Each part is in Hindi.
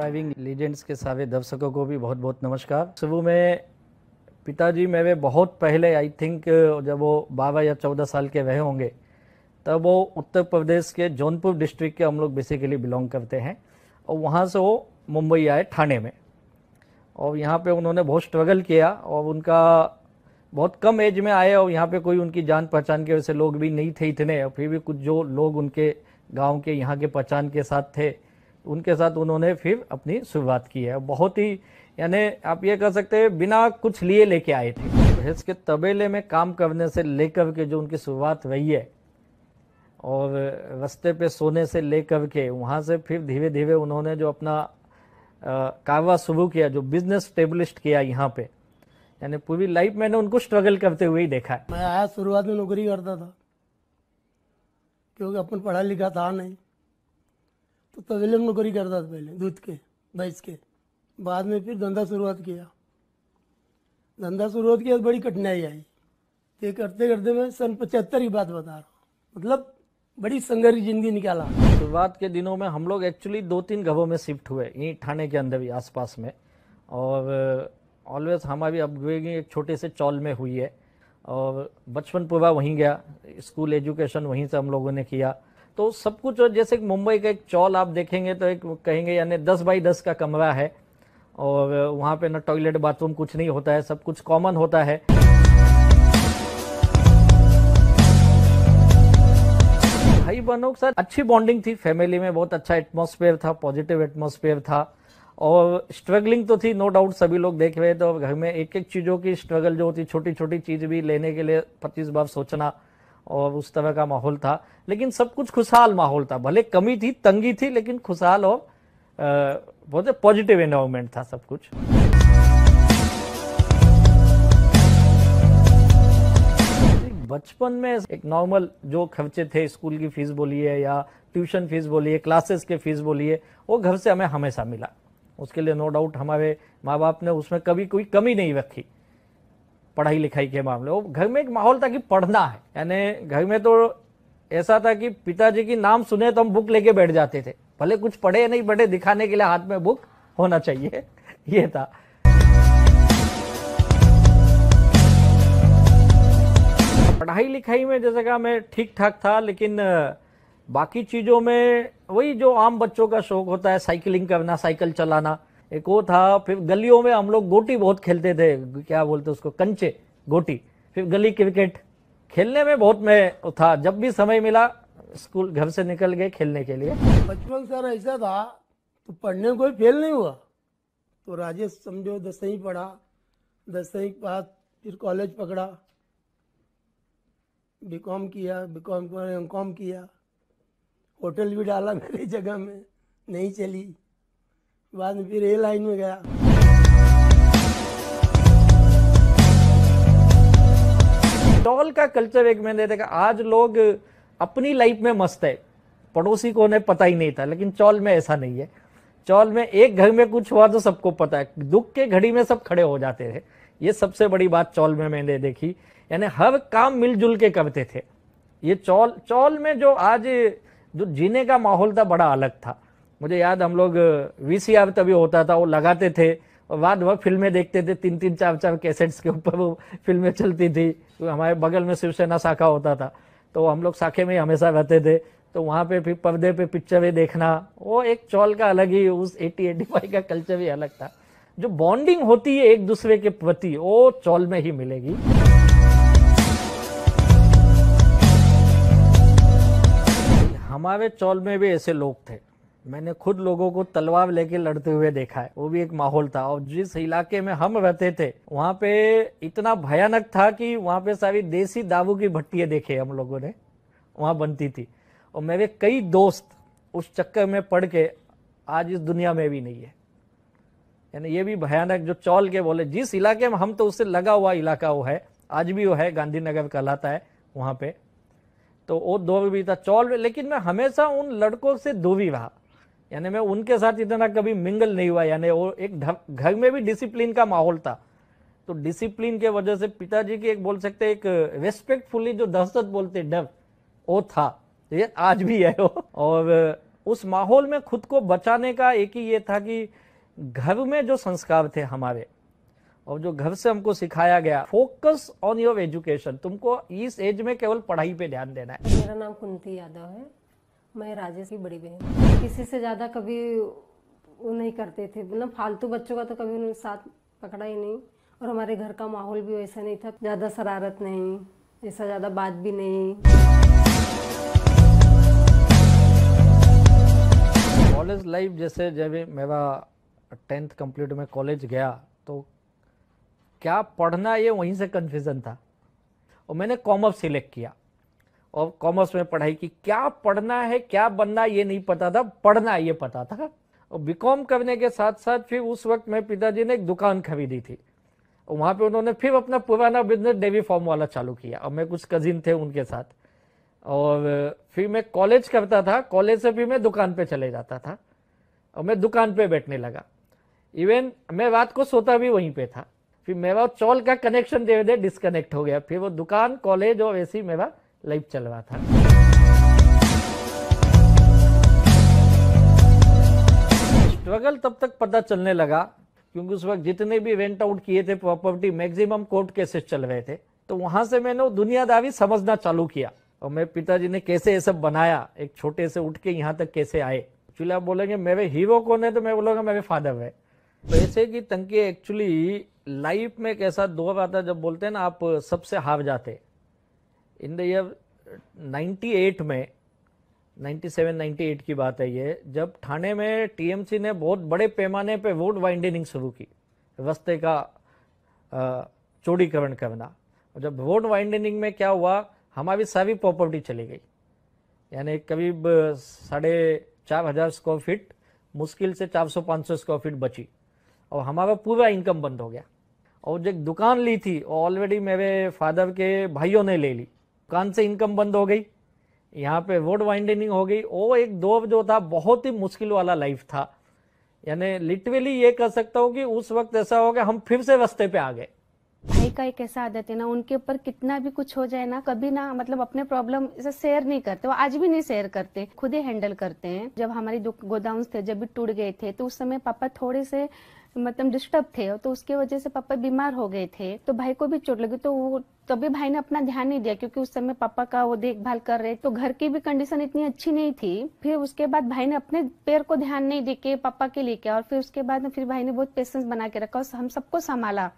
ड्राइविंग लीजेंड्स के सारे दर्शकों को भी बहुत बहुत नमस्कार। शुरू में पिताजी मेरे बहुत पहले आई थिंक जब वो 12 या 14 साल के रहे होंगे तब वो उत्तर प्रदेश के जौनपुर डिस्ट्रिक्ट के हम लोग बेसिकली बिलोंग करते हैं और वहाँ से वो मुंबई आए ठाणे में और यहाँ पे उन्होंने बहुत स्ट्रगल किया और उनका बहुत कम एज में आए और यहाँ पे कोई उनकी जान पहचान के वैसे लोग भी नहीं थे इतने और फिर भी कुछ जो लोग उनके गांव के यहाँ के पहचान के साथ थे उनके साथ उन्होंने फिर अपनी शुरुआत की है। बहुत ही यानी आप ये कह सकते हैं बिना कुछ लिए लेके आए थे। भैंस के तबेले में काम करने से लेकर के जो उनकी शुरुआत रही है और रास्ते पे सोने से लेकर के वहाँ से फिर धीरे धीरे उन्होंने जो अपना कारवा शुरू किया, जो बिजनेस स्टेब्लिश किया यहाँ पे, यानी पूरी लाइफ मैंने उनको स्ट्रगल करते हुए ही देखा है। मैं आया शुरुआत में नौकरी करता था क्योंकि अपन पढ़ा लिखा था नहीं, तो तबेले में नौकरी करता था पहले दूध के भैंस के। बाद में फिर धंधा शुरुआत किया तो बड़ी कठिनाई आई। ये करते करते मैं सन 75 की बात बता रहा हूँ, मतलब बड़ी संघर्ष जिंदगी निकाला। शुरुआत के दिनों में हम लोग एक्चुअली 2-3 घरों में शिफ्ट हुए यहीं ठाणे के अंदर ही आसपास में, और ऑलवेज हमारी अपब्रिंगिंग एक छोटे से चौल में हुई है और बचपन पूरा वहीं गया, स्कूल एजुकेशन वहीं से हम लोगों ने किया। तो सब कुछ जैसे मुंबई का एक चौल आप देखेंगे तो एक कहेंगे यानी 10 बाई 10 का कमरा है और वहाँ पे ना टॉयलेट बाथरूम कुछ नहीं होता है, सब कुछ कॉमन होता है। भाई बहनों के साथ अच्छी बॉन्डिंग थी, फैमिली में बहुत अच्छा एटमॉस्फेयर था, पॉजिटिव एटमॉस्फेयर था और स्ट्रगलिंग तो थी नो डाउट। सभी लोग देख रहे थे और घर में एक एक चीज़ों की स्ट्रगल जो होती, छोटी छोटी चीज़ भी लेने के लिए 25 बार सोचना और उस तरह का माहौल था। लेकिन सब कुछ खुशहाल माहौल था, भले कमी थी, तंगी थी, लेकिन खुशहाल और बहुत पॉजिटिव एनवायरनमेंट था सब कुछ। बचपन में एक नॉर्मल जो खर्चे थे, स्कूल की फीस बोलिए या ट्यूशन फीस बोलिए, क्लासेस के फीस बोलिए, वो घर से हमें हमेशा मिला। उसके लिए नो डाउट हमारे माँ बाप ने उसमें कभी कोई कमी नहीं रखी पढ़ाई लिखाई के मामले। वो घर में एक माहौल था कि पढ़ना है, यानी घर में तो ऐसा था कि पिताजी की नाम सुने तो हम बुक लेके बैठ जाते थे, भले कुछ पढ़े नहीं पढ़े, दिखाने के लिए हाथ में बुक होना चाहिए, ये था। पढ़ाई लिखाई में जैसे कहा मैं ठीक ठाक था, लेकिन बाकी चीज़ों में वही जो आम बच्चों का शौक होता है, साइकिलिंग करना, साइकिल चलाना, एक वो था। फिर गलियों में हम लोग गोटी बहुत खेलते थे, क्या बोलते उसको, कंचे गोटी। फिर गली क्रिकेट खेलने में बहुत मैं था, जब भी समय मिला स्कूल घर से निकल गए खेलने के लिए। बचपन सर ऐसा था तो पढ़ने में कोई फेल नहीं हुआ, तो राजेश समझो 10वीं पढ़ा, 10वीं के बाद फिर कॉलेज पकड़ा, बीकॉम किया, बीकॉम के एमकॉम किया, होटल भी डाला मेरी जगह में, नहीं चली। बाद में फिर ए लाइन में गया। टॉल का कल्चर एक मैंने देखा, आज लोग अपनी लाइफ में मस्त है, पड़ोसी को उन्हें पता ही नहीं था, लेकिन चौल में ऐसा नहीं है। चौल में एक घर में कुछ हुआ तो सबको पता है, दुख के घड़ी में सब खड़े हो जाते थे। ये सबसे बड़ी बात चौल में मैंने देखी, यानी हर काम मिलजुल के करते थे। ये चौल में जो आज जो जीने का माहौल था बड़ा अलग था। मुझे याद, हम लोग वीसीआर तभी होता था, वो लगाते थे और बाद वह फिल्में देखते थे, 3-3 4-4 कैसेट्स के ऊपर वो फिल्में चलती थी। तो हमारे बगल में शिवसेना शाखा होता था, तो हम लोग शाखे में ही हमेशा रहते थे, तो वहाँ पे फिर पर्दे पे पिक्चरें देखना, वो एक चौल का अलग ही, उस 80-85 का कल्चर ही अलग था। जो बॉन्डिंग होती है एक दूसरे के प्रति, वो चौल में ही मिलेगी। हमारे चौल में भी ऐसे लोग थे, मैंने खुद लोगों को तलवार लेके लड़ते हुए देखा है, वो भी एक माहौल था। और जिस इलाके में हम रहते थे वहाँ पे इतना भयानक था कि वहाँ पे सारी देसी दारू की भट्टियाँ देखे हम लोगों ने, वहाँ बनती थी। और मेरे कई दोस्त उस चक्कर में पड़ के आज इस दुनिया में भी नहीं है। यानी ये भी भयानक जो चौल के बोले, जिस इलाके में हम, तो उससे लगा हुआ इलाका वो है, आज भी वो है, गांधीनगर कहलाता है वहाँ पे। तो वो दौर भी था चौल में, लेकिन मैं हमेशा उन लड़कों से दूरी रहा, यानी मैं उनके साथ इतना कभी मिंगल नहीं हुआ। यानी वो एक घर में भी डिसिप्लिन का माहौल था, तो डिसिप्लिन के वजह से पिताजी की एक बोल सकते एक रेस्पेक्टफुली जो दहशत बोलते डर, वो था, ये आज भी है वो। और उस माहौल में खुद को बचाने का एक ही ये था कि घर में जो संस्कार थे हमारे और जो घर से हमको सिखाया गया, फोकस ऑन योर एजुकेशन, तुमको इस एज में केवल पढ़ाई पे ध्यान देना है। मेरा नाम कुंती यादव है, मैं राजेश की बड़ी बहन। किसी से ज्यादा कभी वो नहीं करते थे, मतलब फालतू बच्चों का तो कभी उन्होंने साथ पकड़ा ही नहीं। और हमारे घर का माहौल भी वैसा नहीं था, ज्यादा शरारत नहीं, ऐसा ज्यादा बात भी नहीं। कॉलेज लाइफ जैसे जब मेरा 10th कंप्लीट में कॉलेज गया तो क्या पढ़ना ये वहीं से कन्फ्यूज़न था और मैंने कॉमर्स सिलेक्ट किया और कॉमर्स में पढ़ाई की। क्या पढ़ना है क्या बनना ये नहीं पता था, पढ़ना ये पता था। और बीकॉम करने के साथ साथ फिर उस वक्त मेरे पिताजी ने एक दुकान खरीदी थी और वहाँ पे उन्होंने फिर अपना पुराना बिजनेस डेयरी फार्म वाला चालू किया और मैं कुछ कजिन थे उनके साथ। और फिर मैं कॉलेज करता था, कॉलेज से फिर मैं दुकान पे चले जाता था और मैं दुकान पे बैठने लगा। इवन मैं रात को सोता भी वहीं पे था। फिर मेरा चौल का कनेक्शन धीरे धीरे डिस्कनेक्ट हो गया। फिर वो दुकान, कॉलेज और ऐसे ही मेरा लाइफ चल रहा था। स्ट्रगल तब तक पता चलने लगा क्योंकि उस वक्त जितने भी रेंट आउट किए थे प्रॉपर्टी, मैक्सिमम कोर्ट केसेस चल रहे थे। तो वहां से मैंने दुनियादारी समझना चालू किया और मेरे पिताजी ने कैसे ये सब बनाया, एक छोटे से उठ के यहाँ तक कैसे आए। एक्चुअली आप बोलेंगे मेरे हीरो कौन है तो मैं बोलूँगा मेरे फादर है। पैसे की तंगी एक्चुअली लाइफ में एक ऐसा दौर आता जब बोलते हैं ना आप सबसे हार जाते। इन द ईयर 98 में, 97-98 की बात है ये, जब ठाणे में टीएमसी ने बहुत बड़े पैमाने पे रोड वाइंडनिंग शुरू की, रास्ते का चौड़ीकरण करना। और जब रोड वाइंडनिंग में क्या हुआ, हमारी सारी प्रॉपर्टी चली गई, यानी करीब 4,500 स्क्वायर फीट, मुश्किल से 400-500 स्क्वायर फीट बची और हमारा पूरा इनकम बंद हो गया। और जो एक दुकान ली थी ऑलरेडी मेरे फादर के भाइयों ने ले ली, दुकान से इनकम बंद हो गई, यहाँ पे रोड वाइंडनिंग हो गई। वो एक दौर जो था बहुत ही मुश्किल वाला लाइफ था। यानी लिटरली ये कह सकता हूँ कि उस वक्त ऐसा हो गया हम फिर से रास्ते पे आ गए। भाई का एक ऐसा आदत है ना, उनके ऊपर कितना भी कुछ हो जाए ना, कभी ना मतलब अपने प्रॉब्लम ऐसे शेयर नहीं करते। वो आज भी नहीं शेयर करते, खुद ही हैंडल करते हैं। जब हमारी जो गोदाउन्स थे जब भी टूट गए थे तो उस समय पापा थोड़े से मतलब डिस्टर्ब थे, तो उसके वजह से पापा बीमार हो गए थे। तो भाई को भी चोट लगी तो वो तभी भाई ने अपना ध्यान नहीं दिया क्योंकि उस समय पापा का वो देखभाल कर रहे। तो घर की भी कंडीशन इतनी अच्छी नहीं थी। फिर उसके बाद भाई ने अपने पैर को ध्यान नहीं देके पापा के लिए किया और फिर उसके बाद फिर भाई ने बहुत पेशेंस बना के रखा और हम सबको संभाला।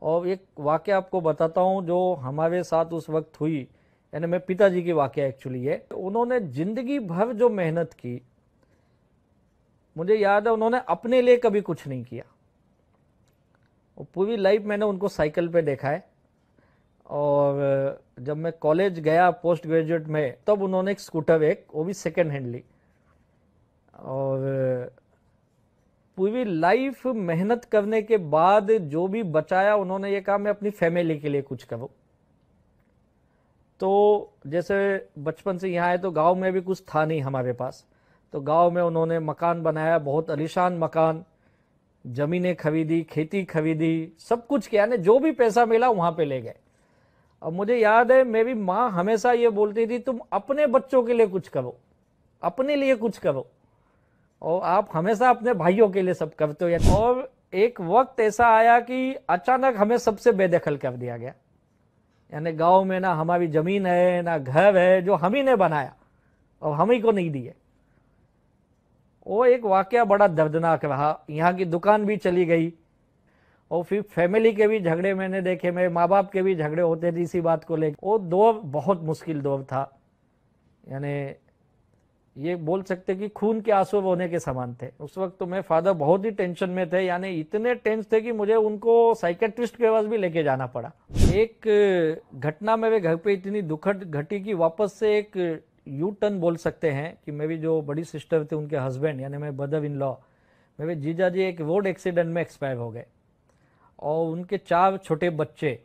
और एक वाकया आपको बताता हूँ जो हमारे साथ उस वक्त हुई, यानी मेरे पिताजी की वाकया एक्चुअली है। उन्होंने जिंदगी भर जो मेहनत की, मुझे याद है उन्होंने अपने लिए कभी कुछ नहीं किया। और पूरी लाइफ मैंने उनको साइकिल पे देखा है। और जब मैं कॉलेज गया पोस्ट ग्रेजुएट में तब उन्होंने एक स्कूटर, एक वो भी सेकेंड हैंड ली। और पूरी लाइफ मेहनत करने के बाद जो भी बचाया उन्होंने ये कहा मैं अपनी फैमिली के लिए कुछ करूं। तो जैसे बचपन से यहाँ आए तो गांव में भी कुछ था नहीं हमारे पास, तो गांव में उन्होंने मकान बनाया, बहुत आलीशान मकान, जमीनें खरीदी, खेती खरीदी, सब कुछ किया, ने जो भी पैसा मिला वहां पे ले गए। और मुझे याद है मेरी माँ हमेशा ये बोलती थी तुम अपने बच्चों के लिए कुछ करो, अपने लिए कुछ करो, और आप हमेशा अपने भाइयों के लिए सब करते हो। और एक वक्त ऐसा आया कि अचानक हमें सबसे बेदखल कर दिया गया। यानी गांव में ना हमारी जमीन है ना घर है, जो हम ही ने बनाया और हम ही को नहीं दिए। वो एक वाकया बड़ा दर्दनाक रहा। यहाँ की दुकान भी चली गई और फिर फैमिली के भी झगड़े मैंने देखे, मेरे माँ बाप के भी झगड़े होते थे इसी बात को लेकर। वो दौर बहुत मुश्किल दौर था, यानी ये बोल सकते कि खून के आंसू होने के समान थे। उस वक्त तो मेरे फादर बहुत ही टेंशन में थे, यानी इतने टेंस थे कि मुझे उनको साइकेट्रिस्ट के पास भी लेके जाना पड़ा। एक घटना मेरे घर पे इतनी दुखद घटी कि वापस से एक यू टर्न बोल सकते हैं कि मेरी जो बड़ी सिस्टर थे उनके हस्बैंड यानी मेरे ब्रदर इन लॉ, मेरे जीजा जी एक रोड एक्सीडेंट में एक्सपायर हो गए और उनके 4 छोटे बच्चे,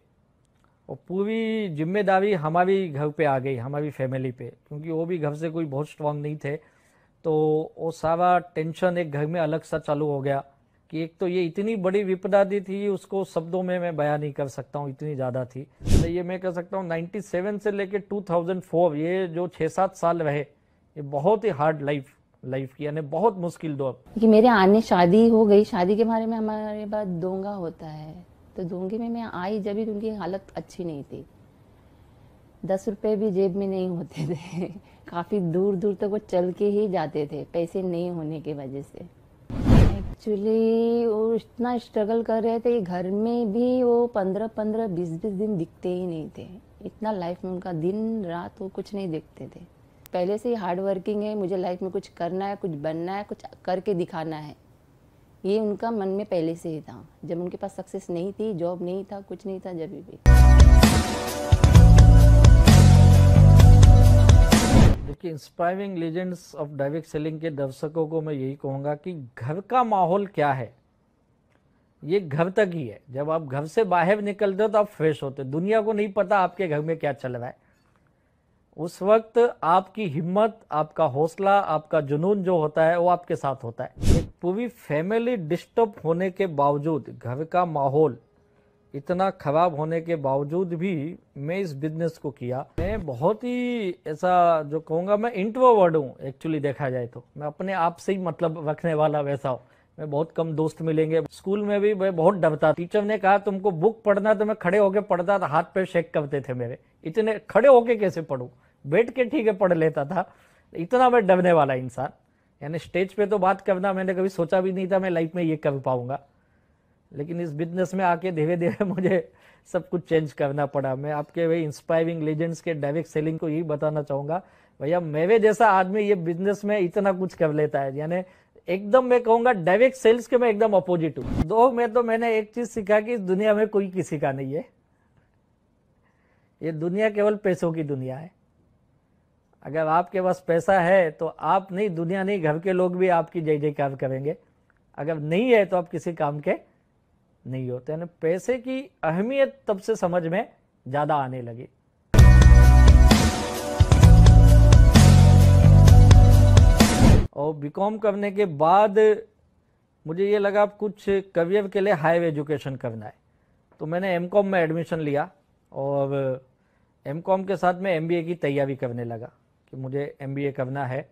और पूरी जिम्मेदारी हमारी घर पे आ गई, हमारी फैमिली पे, क्योंकि वो भी घर से कोई बहुत स्ट्रांग नहीं थे। तो वो सारा टेंशन एक घर में अलग सा चालू हो गया कि एक तो ये इतनी बड़ी विपदा दी थी, उसको शब्दों में मैं बयान नहीं कर सकता हूँ, इतनी ज़्यादा थी। तो ये मैं कह सकता हूँ 97 से लेके 2004 ये जो 6-7 साल रहे, ये बहुत ही हार्ड लाइफ की, यानी बहुत मुश्किल दौर। कि मेरे आने शादी हो गई, शादी के बारे में हमारे पास दोंगा होता है, तो दोंगे में मैं आई जब भी उनकी हालत अच्छी नहीं थी, 10 रुपए भी जेब में नहीं होते थे। काफ़ी दूर दूर तक वो चल के ही जाते थे, पैसे नहीं होने की वजह से। एक्चुअली वो इतना स्ट्रगल कर रहे थे कि घर में भी वो 15-15, 20-20 दिन दिखते ही नहीं थे। इतना लाइफ में उनका दिन रात वो कुछ नहीं दिखते थे। पहले से ही हार्ड वर्किंग है, मुझे लाइफ में कुछ करना है, कुछ बनना है, कुछ करके दिखाना है, ये उनका मन में पहले से ही था। जब उनके पास सक्सेस नहीं थी, जॉब नहीं था, कुछ नहीं था, जब भी। देखिए, inspiring legends of direct selling के दर्शकों को मैं यही कहूँगा कि घर का माहौल क्या है, ये घर तक ही है। जब आप घर से बाहर निकलते हो तो आप फ्रेश होते हो, दुनिया को नहीं पता आपके घर में क्या चल रहा है। उस वक्त आपकी हिम्मत, आपका हौसला, आपका जुनून जो होता है वो आपके साथ होता है। एक पूरी फैमिली डिस्टर्ब होने के बावजूद, घर का माहौल इतना खराब होने के बावजूद भी मैं इस बिजनेस को किया। मैं बहुत ही ऐसा जो कहूँगा, मैं इंट्रोवर्ट हूँ एक्चुअली, देखा जाए तो मैं अपने आप से ही मतलब रखने वाला वैसा हूँ। मैं बहुत कम दोस्त मिलेंगे। स्कूल में भी मैं बहुत डरता। टीचर ने कहा तुमको बुक पढ़ना, तो मैं खड़े होके पढ़ता था, हाथ पैर शेक करते थे मेरे। इतने खड़े होके कैसे पढ़ूं, बैठ के ठीक है पढ़ लेता था। इतना मैं डरने वाला इंसान, यानी स्टेज पे तो बात करना मैंने कभी सोचा भी नहीं था मैं लाइफ में ये कर पाऊंगा। लेकिन इस बिजनेस में आके धीरे धीरे मुझे सब कुछ चेंज करना पड़ा। मैं आपके वही इंस्पायरिंग लेजेंड्स के डायरेक्ट सेलिंग को यही बताना चाहूंगा, भैया मेरे जैसा आदमी ये बिजनेस में इतना कुछ कर लेता है। यानी एकदम मैं कहूंगा डायरेक्ट सेल्स के मैं एकदम अपोजिट हूँ। दो में तो मैंने एक चीज सीखा कि इस दुनिया में कोई किसी का नहीं है। ये दुनिया केवल पैसों की दुनिया है। अगर आपके पास पैसा है तो आप नहीं, दुनिया नहीं, घर के लोग भी आपकी जय जयकार करेंगे। अगर नहीं है तो आप किसी काम के नहीं होते। यानी पैसे की अहमियत तब से समझ में ज्यादा आने लगी। और बीकॉम करने के बाद मुझे ये लगा कुछ करियर के लिए हायर एजुकेशन करना है, तो मैंने एमकॉम में एडमिशन लिया और एमकॉम के साथ में एमबीए की तैयारी करने लगा कि मुझे एमबीए करना है।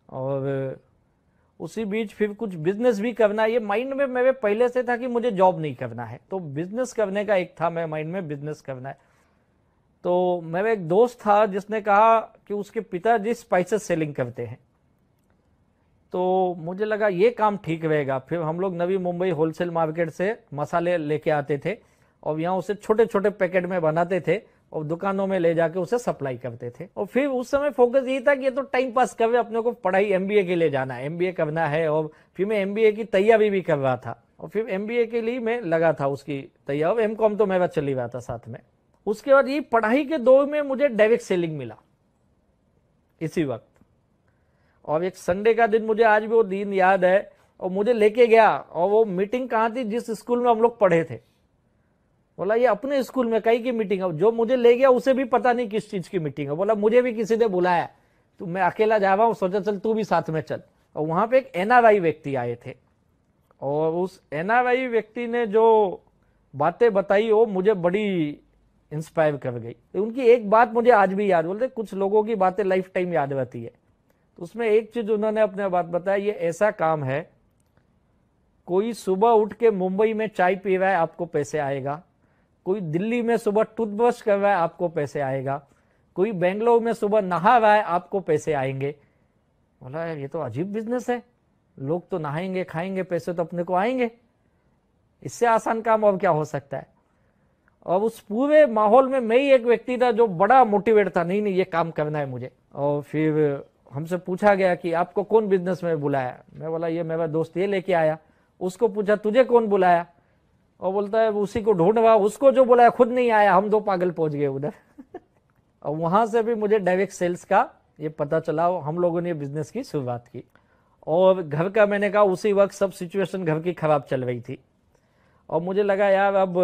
और उसी बीच फिर कुछ बिजनेस भी करना है। ये माइंड में मेरे पहले से था कि मुझे जॉब नहीं करना है, तो बिजनेस करने का एक था मेरे माइंड में, बिजनेस करना है। तो मेरा एक दोस्त था जिसने कहा कि उसके पिताजी स्पाइसेस सेलिंग करते हैं, तो मुझे लगा ये काम ठीक रहेगा। फिर हम लोग नवी मुंबई होलसेल मार्केट से मसाले लेके आते थे और यहाँ उसे छोटे छोटे पैकेट में बनाते थे और दुकानों में ले जाके उसे सप्लाई करते थे। और फिर उस समय फोकस यही था कि ये तो टाइम पास कर रहे, अपने को पढ़ाई एमबीए के लिए जाना है, एमबीए करना है। और फिर मैं एमबीए की तैयारी भी कर रहा था और फिर एमबीए के लिए मैं लगा था उसकी तैयारी। एमकॉम तो मेरा चल ही रहा था साथ में। उसके बाद ये पढ़ाई के दौर में मुझे डायरेक्ट सेलिंग मिला इसी वक्त। और एक संडे का दिन, मुझे आज भी वो दिन याद है, और मुझे लेके गया। और वो मीटिंग कहाँ थी, जिस स्कूल में हम लोग पढ़े थे। बोला ये अपने स्कूल में कहीं की मीटिंग है। जो मुझे ले गया उसे भी पता नहीं किस चीज की मीटिंग है। बोला मुझे भी किसी ने बुलाया, तो मैं अकेला जा रहा हूँ, सोचा चल तू भी साथ में चल। और वहां पे एक एनआरआई व्यक्ति आए थे और उस एनआरआई व्यक्ति ने जो बातें बताई वो मुझे बड़ी इंस्पायर कर गई। तो उनकी एक बात मुझे आज भी याद, बोलते कुछ लोगों की बातें लाइफ टाइम याद रहती है। तो उसमें एक चीज उन्होंने अपने बात बताया, ये ऐसा काम है, कोई सुबह उठ के मुंबई में चाय पी रहा है आपको पैसे आएगा, कोई दिल्ली में सुबह टूथब्रश कर रहा है आपको पैसे आएगा, कोई बेंगलोर में सुबह नहा रहा है आपको पैसे आएंगे। बोला यार ये तो अजीब बिजनेस है, लोग तो नहाएंगे खाएंगे, पैसे तो अपने को आएंगे, इससे आसान काम और क्या हो सकता है। और उस पूरे माहौल में मैं ही एक व्यक्ति था जो बड़ा मोटिवेट था, नहीं नहीं ये काम करना है मुझे। और फिर हमसे पूछा गया कि आपको कौन बिजनेस में बुलाया। मैं बोला ये मेरा दोस्त ये लेके आया। उसको पूछा तुझे कौन बुलाया, और बोलता है उसी को ढूंढ रहा, उसको जो बुलाया खुद नहीं आया, हम दो पागल पहुंच गए उधर। और वहां से भी मुझे डायरेक्ट सेल्स का ये पता चला, हम लोगों ने बिजनेस की शुरुआत की। और घर का मैंने कहा उसी वक्त सब सिचुएशन घर की खराब चल रही थी और मुझे लगा यार अब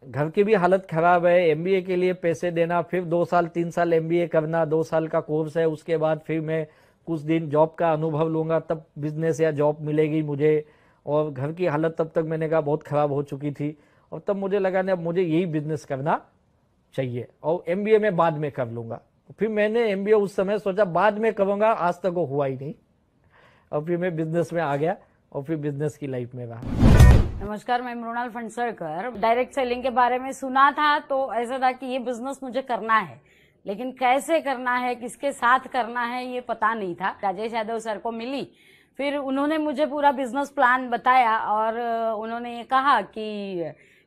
घर की भी हालत खराब है, एमबीए के लिए पैसे देना, फिर 2 साल 3 साल एमबीए करना, 2 साल का कोर्स है, उसके बाद फिर मैं कुछ दिन जॉब का अनुभव लूँगा तब बिजनेस या जॉब मिलेगी मुझे, और घर की हालत तब तक मैंने कहा बहुत ख़राब हो चुकी थी, और तब मुझे लगा नहीं अब मुझे यही बिजनेस करना चाहिए, और MBA मैं बाद में कर लूँगा। फिर मैंने MBA उस समय सोचा बाद में करूँगा, आज तक वो हुआ ही नहीं, और फिर मैं बिजनेस में आ गया और फिर बिजनेस की लाइफ में रहा। नमस्कार, मैं मृणाल फणसळकर। डायरेक्ट सेलिंग के बारे में सुना था तो ऐसा था कि ये बिजनेस मुझे करना है, लेकिन कैसे करना है, किसके साथ करना है, ये पता नहीं था। राजेश यादव सर को मिली, फिर उन्होंने मुझे पूरा बिजनेस प्लान बताया और उन्होंने ये कहा कि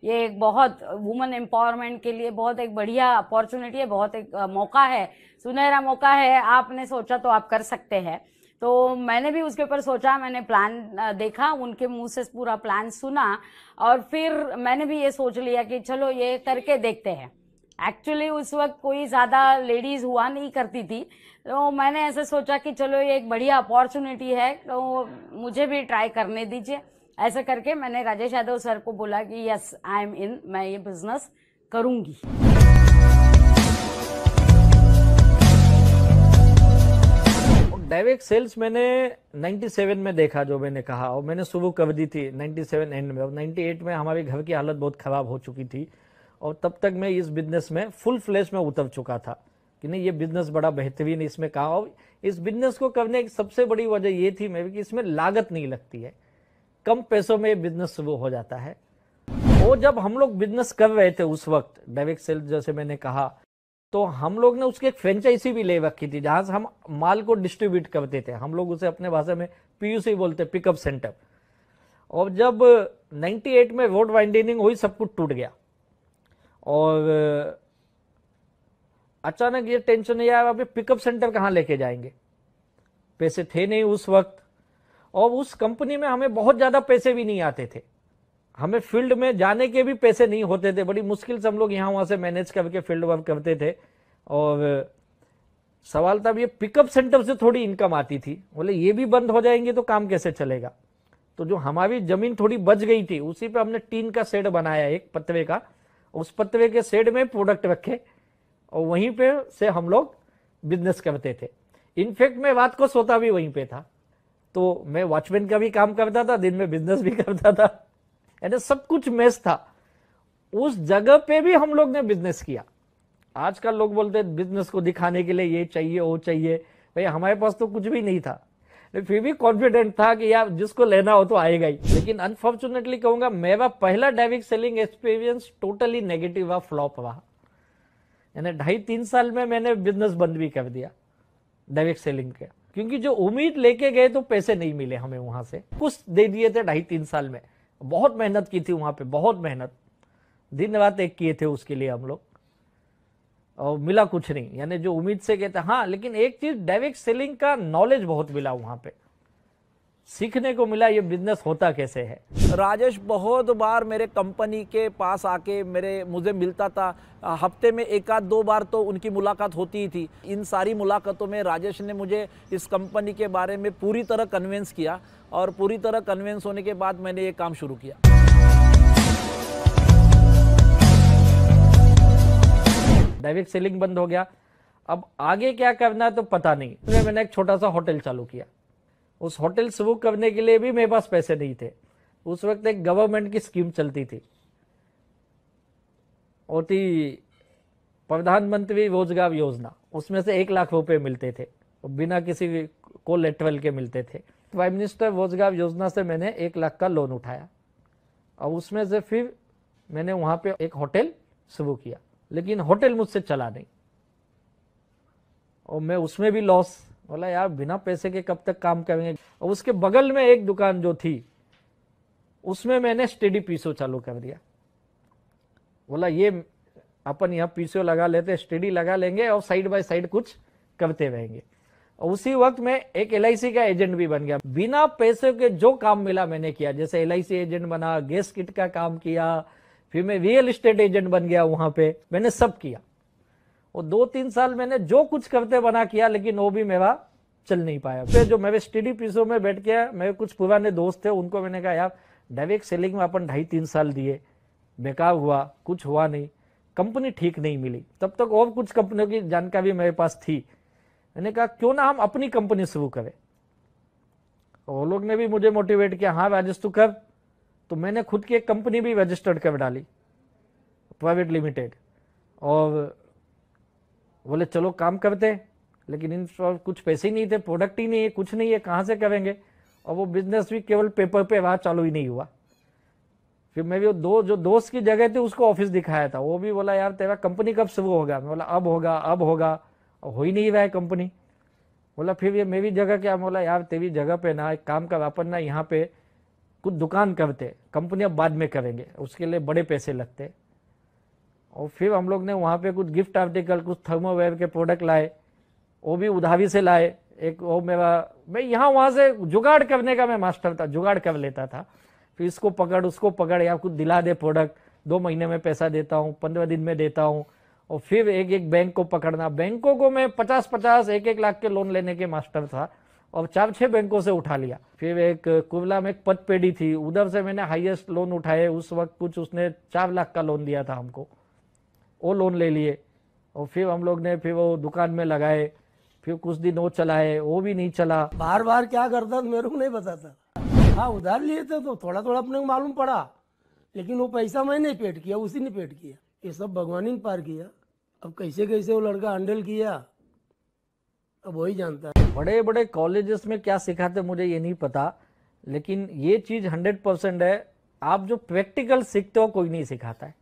ये एक बहुत वुमेन एम्पावरमेंट के लिए बहुत एक बढ़िया अपॉर्चुनिटी है, बहुत एक मौका है, सुनहरा मौका है, आपने सोचा तो आप कर सकते हैं। तो मैंने भी उसके ऊपर सोचा, मैंने प्लान देखा, उनके मुंह से पूरा प्लान सुना और फिर मैंने भी ये सोच लिया कि चलो ये करके देखते हैं। एक्चुअली उस वक्त कोई ज़्यादा लेडीज़ हुआ नहीं करती थी, तो मैंने ऐसे सोचा कि चलो ये एक बढ़िया अपॉर्चुनिटी है, तो मुझे भी ट्राई करने दीजिए। ऐसे करके मैंने राजेश यादव सर को बोला कि यस आई एम इन, मैं ये बिजनेस करूँगी। डायरेक्ट सेल्स मैंने 97 में देखा, जो मैंने कहा, और मैंने शुरू कर दी थी 97 एंड में, और 98 में हमारे घर की हालत बहुत ख़राब हो चुकी थी, और तब तक मैं इस बिजनेस में फुल फ्लैश में उतर चुका था कि नहीं ये बिजनेस बड़ा बेहतरीन, इसमें कहा। और इस बिजनेस को करने की सबसे बड़ी वजह ये थी मैं कि इसमें लागत नहीं लगती है, कम पैसों में ये बिजनेस शुरू हो जाता है। और जब हम लोग बिजनेस कर रहे थे उस वक्त डायरेक्ट सेल्स, जैसे मैंने कहा, तो हम लोग ने उसकी एक फ्रेंचाइजी भी ले रखी थी जहां से हम माल को डिस्ट्रीब्यूट करते थे। हम लोग उसे अपने भाषा में PUC बोलते, पिकअप सेंटर। और जब 98 में रोड वाइंडनिंग हुई, सब कुछ टूट गया, और अचानक ये टेंशन नहीं आया अभी पिकअप सेंटर कहाँ लेके जाएंगे, पैसे थे नहीं उस वक्त, और उस कंपनी में हमें बहुत ज़्यादा पैसे भी नहीं आते थे, हमें फील्ड में जाने के भी पैसे नहीं होते थे, बड़ी मुश्किल से हम लोग यहाँ वहाँ से मैनेज करके फील्ड वर्क करते थे। और सवाल तब ये पिकअप सेंटर से थोड़ी इनकम आती थी, बोले ये भी बंद हो जाएंगे तो काम कैसे चलेगा। तो जो हमारी जमीन थोड़ी बच गई थी उसी पे हमने टीन का शेड बनाया, एक पतवे का, उस पतवे के शेड में प्रोडक्ट रखे और वहीं पे से हम लोग बिजनेस करते थे। इनफैक्ट मैं रात को सोता भी वहीं पे था, तो मैं वॉचमैन का भी काम करता था, दिन में बिजनेस भी करता था, यानी सब कुछ मैच था। उस जगह पे भी हम लोग ने बिजनेस किया। आजकल लोग बोलते हैं बिजनेस को दिखाने के लिए ये चाहिए वो चाहिए, भाई हमारे पास तो कुछ भी नहीं था, फिर भी कॉन्फिडेंट था कि यार जिसको लेना हो तो आएगा ही। लेकिन अनफॉर्चुनेटली कहूंगा मेरा पहला direct selling experience totally negative रहा, फ्लॉप रहा। यानी 2.5-3 साल में मैंने बिजनेस बंद भी कर दिया डायरेक्ट सेलिंग का, क्योंकि जो उम्मीद लेके गए तो पैसे नहीं मिले हमें, वहां से कुछ दे दिए थे 2.5-3 साल में। बहुत मेहनत की थी वहां पे, बहुत मेहनत, दिन रात एक किए थे उसके लिए हम लोग, और मिला कुछ नहीं, यानी जो उम्मीद से कहते। हाँ, लेकिन एक चीज डायरेक्ट सेलिंग का नॉलेज बहुत मिला वहां पे, सीखने को मिला ये बिजनेस होता कैसे है। राजेश बहुत बार मेरे कंपनी के पास आके मुझे मिलता था, हफ्ते में 1-2 बार तो उनकी मुलाकात होती ही थी। इन सारी मुलाकातों में राजेश ने मुझे इस कंपनी के बारे में पूरी तरह कन्विंस किया, और पूरी तरह कन्विंस होने के बाद मैंने ये काम शुरू किया। डायरेक्ट सेलिंग बंद हो गया, अब आगे क्या करना है तो पता नहीं। तो मैंने एक छोटा सा होटल चालू किया। उस होटल शुरू करने के लिए भी मेरे पास पैसे नहीं थे। उस वक्त एक गवर्नमेंट की स्कीम चलती थी, और थी प्रधानमंत्री रोजगार योजना, उसमें से 1 लाख रुपए मिलते थे, बिना किसी कोलेटरल के मिलते थे। प्राइम मिनिस्टर रोजगार योजना से मैंने 1 लाख का लोन उठाया, और उसमें से फिर मैंने वहां पे एक होटल शुरू किया, लेकिन होटल मुझसे चला नहीं, और मैं उसमें भी लॉस। बोला यार बिना पैसे के कब तक काम करेंगे। और उसके बगल में एक दुकान जो थी उसमें मैंने स्टडी पीसो चालू कर दिया। बोला ये अपन यहाँ पीसो लगा लेते, स्टडी लगा लेंगे और साइड बाय साइड कुछ करते रहेंगे। और उसी वक्त मैं एक LIC का एजेंट भी बन गया। बिना पैसे के जो काम मिला मैंने किया, जैसे LIC एजेंट बना, गैस किट का काम किया, फिर मैं रियल एस्टेट एजेंट बन गया, वहां पे मैंने सब किया। और 2-3 साल मैंने जो कुछ करते बना किया, लेकिन वो भी मेरा चल नहीं पाया। फिर जो मेरे स्टडी पीसों में बैठ के मेरे कुछ पुराने दोस्त थे, उनको मैंने कहा यार डायरेक्ट सेलिंग में अपन 2.5-3 साल दिए, बेकार हुआ, कुछ हुआ नहीं, कंपनी ठीक नहीं मिली। तब तक और कुछ कंपनियों की जानकारी मेरे पास थी, मैंने कहा क्यों ना हम अपनी कंपनी शुरू करें। वो लोग ने भी मुझे मोटिवेट किया, हाँ राजेश तू कर। तो मैंने खुद की एक कंपनी भी रजिस्टर्ड कर डाली, प्राइवेट लिमिटेड, और बोले चलो काम करते, लेकिन इन कुछ पैसे ही नहीं थे, प्रोडक्ट ही नहीं है, कुछ नहीं है, कहाँ से करेंगे। और वो बिजनेस भी केवल पेपर पे वहाँ चालू ही नहीं हुआ। फिर मैं भी जो दोस्त की जगह थी उसको ऑफिस दिखाया था, वो भी बोला यार तेरा कंपनी कब शुरू होगा। मैं बोला अब होगा अब होगा, और हो ही नहीं रहा है कंपनी। बोला फिर ये मेरी जगह क्या। बोला यार तेरी जगह पे ना एक काम कर, अपन ना यहाँ पे कुछ दुकान करते, कंपनी अब बाद में करेंगे, उसके लिए बड़े पैसे लगते। और फिर हम लोग ने वहाँ पे कुछ गिफ्ट आर्टिकल, कुछ थर्मोवेयर के प्रोडक्ट लाए, वो भी उधारी से लाए। एक वो मैं यहाँ वहाँ से जुगाड़ करने का मैं मास्टर था, जुगाड़ कर लेता था। फिर इसको पकड़ उसको पकड़, या कुछ दिला दे प्रोडक्ट, 2 महीने में पैसा देता हूँ, 15 दिन में देता हूँ। और फिर एक एक बैंक को पकड़ना, बैंकों को मैं 50-50 1-1 लाख के लोन लेने के मास्टर था, और 4-6 बैंकों से उठा लिया। फिर एक कुर्ला में एक पतपेड़ी थी, उधर से मैंने हाईएस्ट लोन उठाए। उस वक्त कुछ उसने 4 लाख का लोन दिया था हमको, वो लोन ले लिए। और फिर हम लोग ने फिर वो दुकान में लगाए, फिर कुछ दिन वो चलाए, वो भी नहीं चला। बार बार क्या करता मेरे को नहीं बताता। हाँ उधार लिए थे तो थोड़ा थोड़ा अपने को मालूम पड़ा, लेकिन वो पैसा मैंने पेड किया, उसी ने पेड किया। ये सब भगवान ने पार किया। अब कैसे कैसे वो लड़का हैंडल किया अब वही जानता है। बड़े बड़े कॉलेजेस में क्या सिखाते मुझे ये नहीं पता, लेकिन ये चीज 100% है, आप जो प्रैक्टिकल सीखते हो कोई नहीं सिखाता है।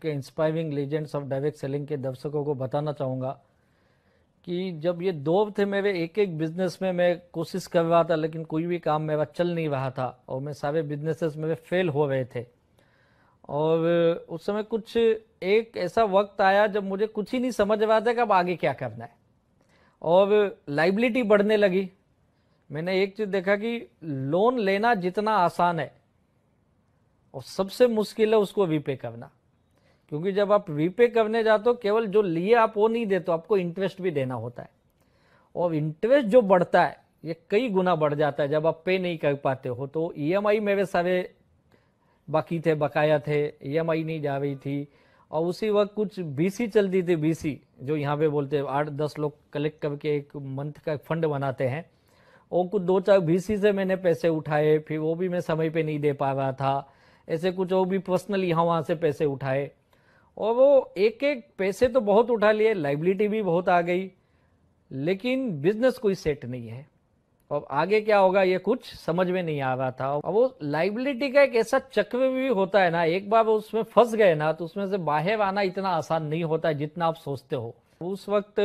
Inspiring legends of direct selling के दर्शकों को बताना चाहूँगा कि जब ये दौर थे मेरे, एक एक बिजनेस में मैं कोशिश कर रहा था, लेकिन कोई भी काम मेरा चल नहीं रहा था, और मैं सारे बिजनेसेस मेरे फेल हो रहे थे। और उस समय कुछ एक ऐसा वक्त आया जब मुझे कुछ ही नहीं समझ रहा था कि अब आगे क्या करना है, और लाइबिलिटी बढ़ने लगी। मैंने एक चीज़ देखा कि लोन लेना जितना आसान है, और सबसे मुश्किल है उसको रीपे करना। क्योंकि जब आप रीपे करने जाते हो, केवल जो लिए आप वो नहीं देते, आपको इंटरेस्ट भी देना होता है, और इंटरेस्ट जो बढ़ता है ये कई गुना बढ़ जाता है जब आप पे नहीं कर पाते हो। तो ईएमआई मेरे सारे बाकी थे, बकाया थे, ईएमआई नहीं जा रही थी। और उसी वक्त कुछ बीसी चलती थी, बीसी जो यहाँ पे बोलते हैं 8-10 लोग कलेक्ट करके एक मंथ का फंड बनाते हैं, और कुछ 2-4 बीसी से मैंने पैसे उठाए, फिर वो भी मैं समय पे नहीं दे पा रहा था। ऐसे कुछ वो भी पर्सनल यहाँ वहाँ से पैसे उठाए, और वो एक एक पैसे तो बहुत उठा लिए, लाइबिलिटी भी बहुत आ गई, लेकिन बिजनेस कोई सेट नहीं है। और आगे क्या होगा ये कुछ समझ में नहीं आ रहा था। और वो लाइबिलिटी का एक ऐसा चक्र भी होता है ना, एक बार वो उसमें फंस गए ना तो उसमें से बाहर आना इतना आसान नहीं होता है जितना आप सोचते हो। उस वक्त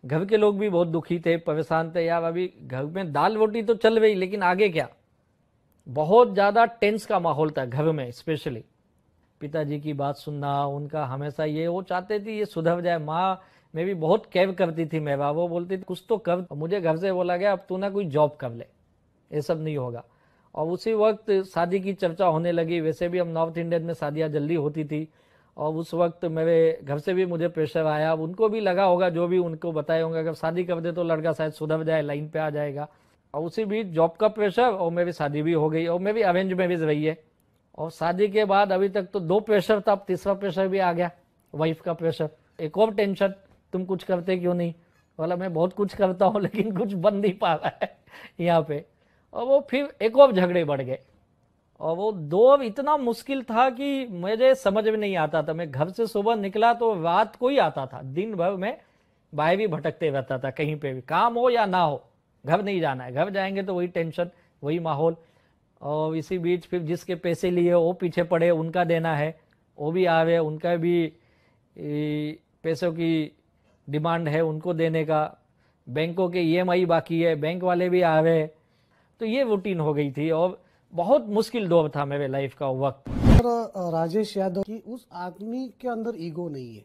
घर के लोग भी बहुत दुखी थे, परेशान थे, यार अभी घर में दाल रोटी तो चल रही, लेकिन आगे क्या। बहुत ज्यादा टेंस का माहौल था घर में, स्पेशली पिताजी की बात सुनना, उनका हमेशा ये, वो चाहते थे ये सुधर जाए। माँ मैं भी बहुत केयर करती थी मेरा, वो बोलती थी कुछ तो कर। मुझे घर से बोला गया अब तू ना कोई जॉब कर ले, ये सब नहीं होगा। और उसी वक्त शादी की चर्चा होने लगी। वैसे भी हम नॉर्थ इंडियन में शादियाँ जल्दी होती थी, और उस वक्त मेरे घर से भी मुझे प्रेशर आया। अब उनको भी लगा होगा, जो भी उनको बताए होंगे, अगर शादी कर दे तो लड़का शायद सुधर जाए, लाइन पे आ जाएगा। और उसी बीच जॉब का प्रेशर, और मेरी शादी भी हो गई, और मेरी अरेंज मैरिज रही है। और शादी के बाद अभी तक तो 2 प्रेशर था, अब तीसरा प्रेशर भी आ गया, वाइफ का प्रेशर। एक और टेंशन, तुम कुछ करते क्यों नहीं। बोला मैं बहुत कुछ करता हूँ, लेकिन कुछ बन नहीं पा रहा है यहाँ पे। और वो फिर एक और झगड़े बढ़ गए, और वो दौर इतना मुश्किल था कि मुझे समझ में नहीं आता था। मैं घर से सुबह निकला तो रात को ही आता था, दिन भर में बाहर भी भटकते रहता था, कहीं पे भी काम हो या ना हो, घर नहीं जाना है। घर जाएंगे तो वही टेंशन, वही माहौल। और इसी बीच फिर जिसके पैसे लिए वो पीछे पड़े, उनका देना है, वो भी आवे, उनका भी पैसों की डिमांड है, उनको देने का। बैंकों के ईएमआई बाकी है, बैंक वाले भी आवे। तो ये रूटीन हो गई थी, और बहुत मुश्किल दौर था मेरे लाइफ का वक्त। राजेश यादव की उस आदमी के अंदर ईगो नहीं है,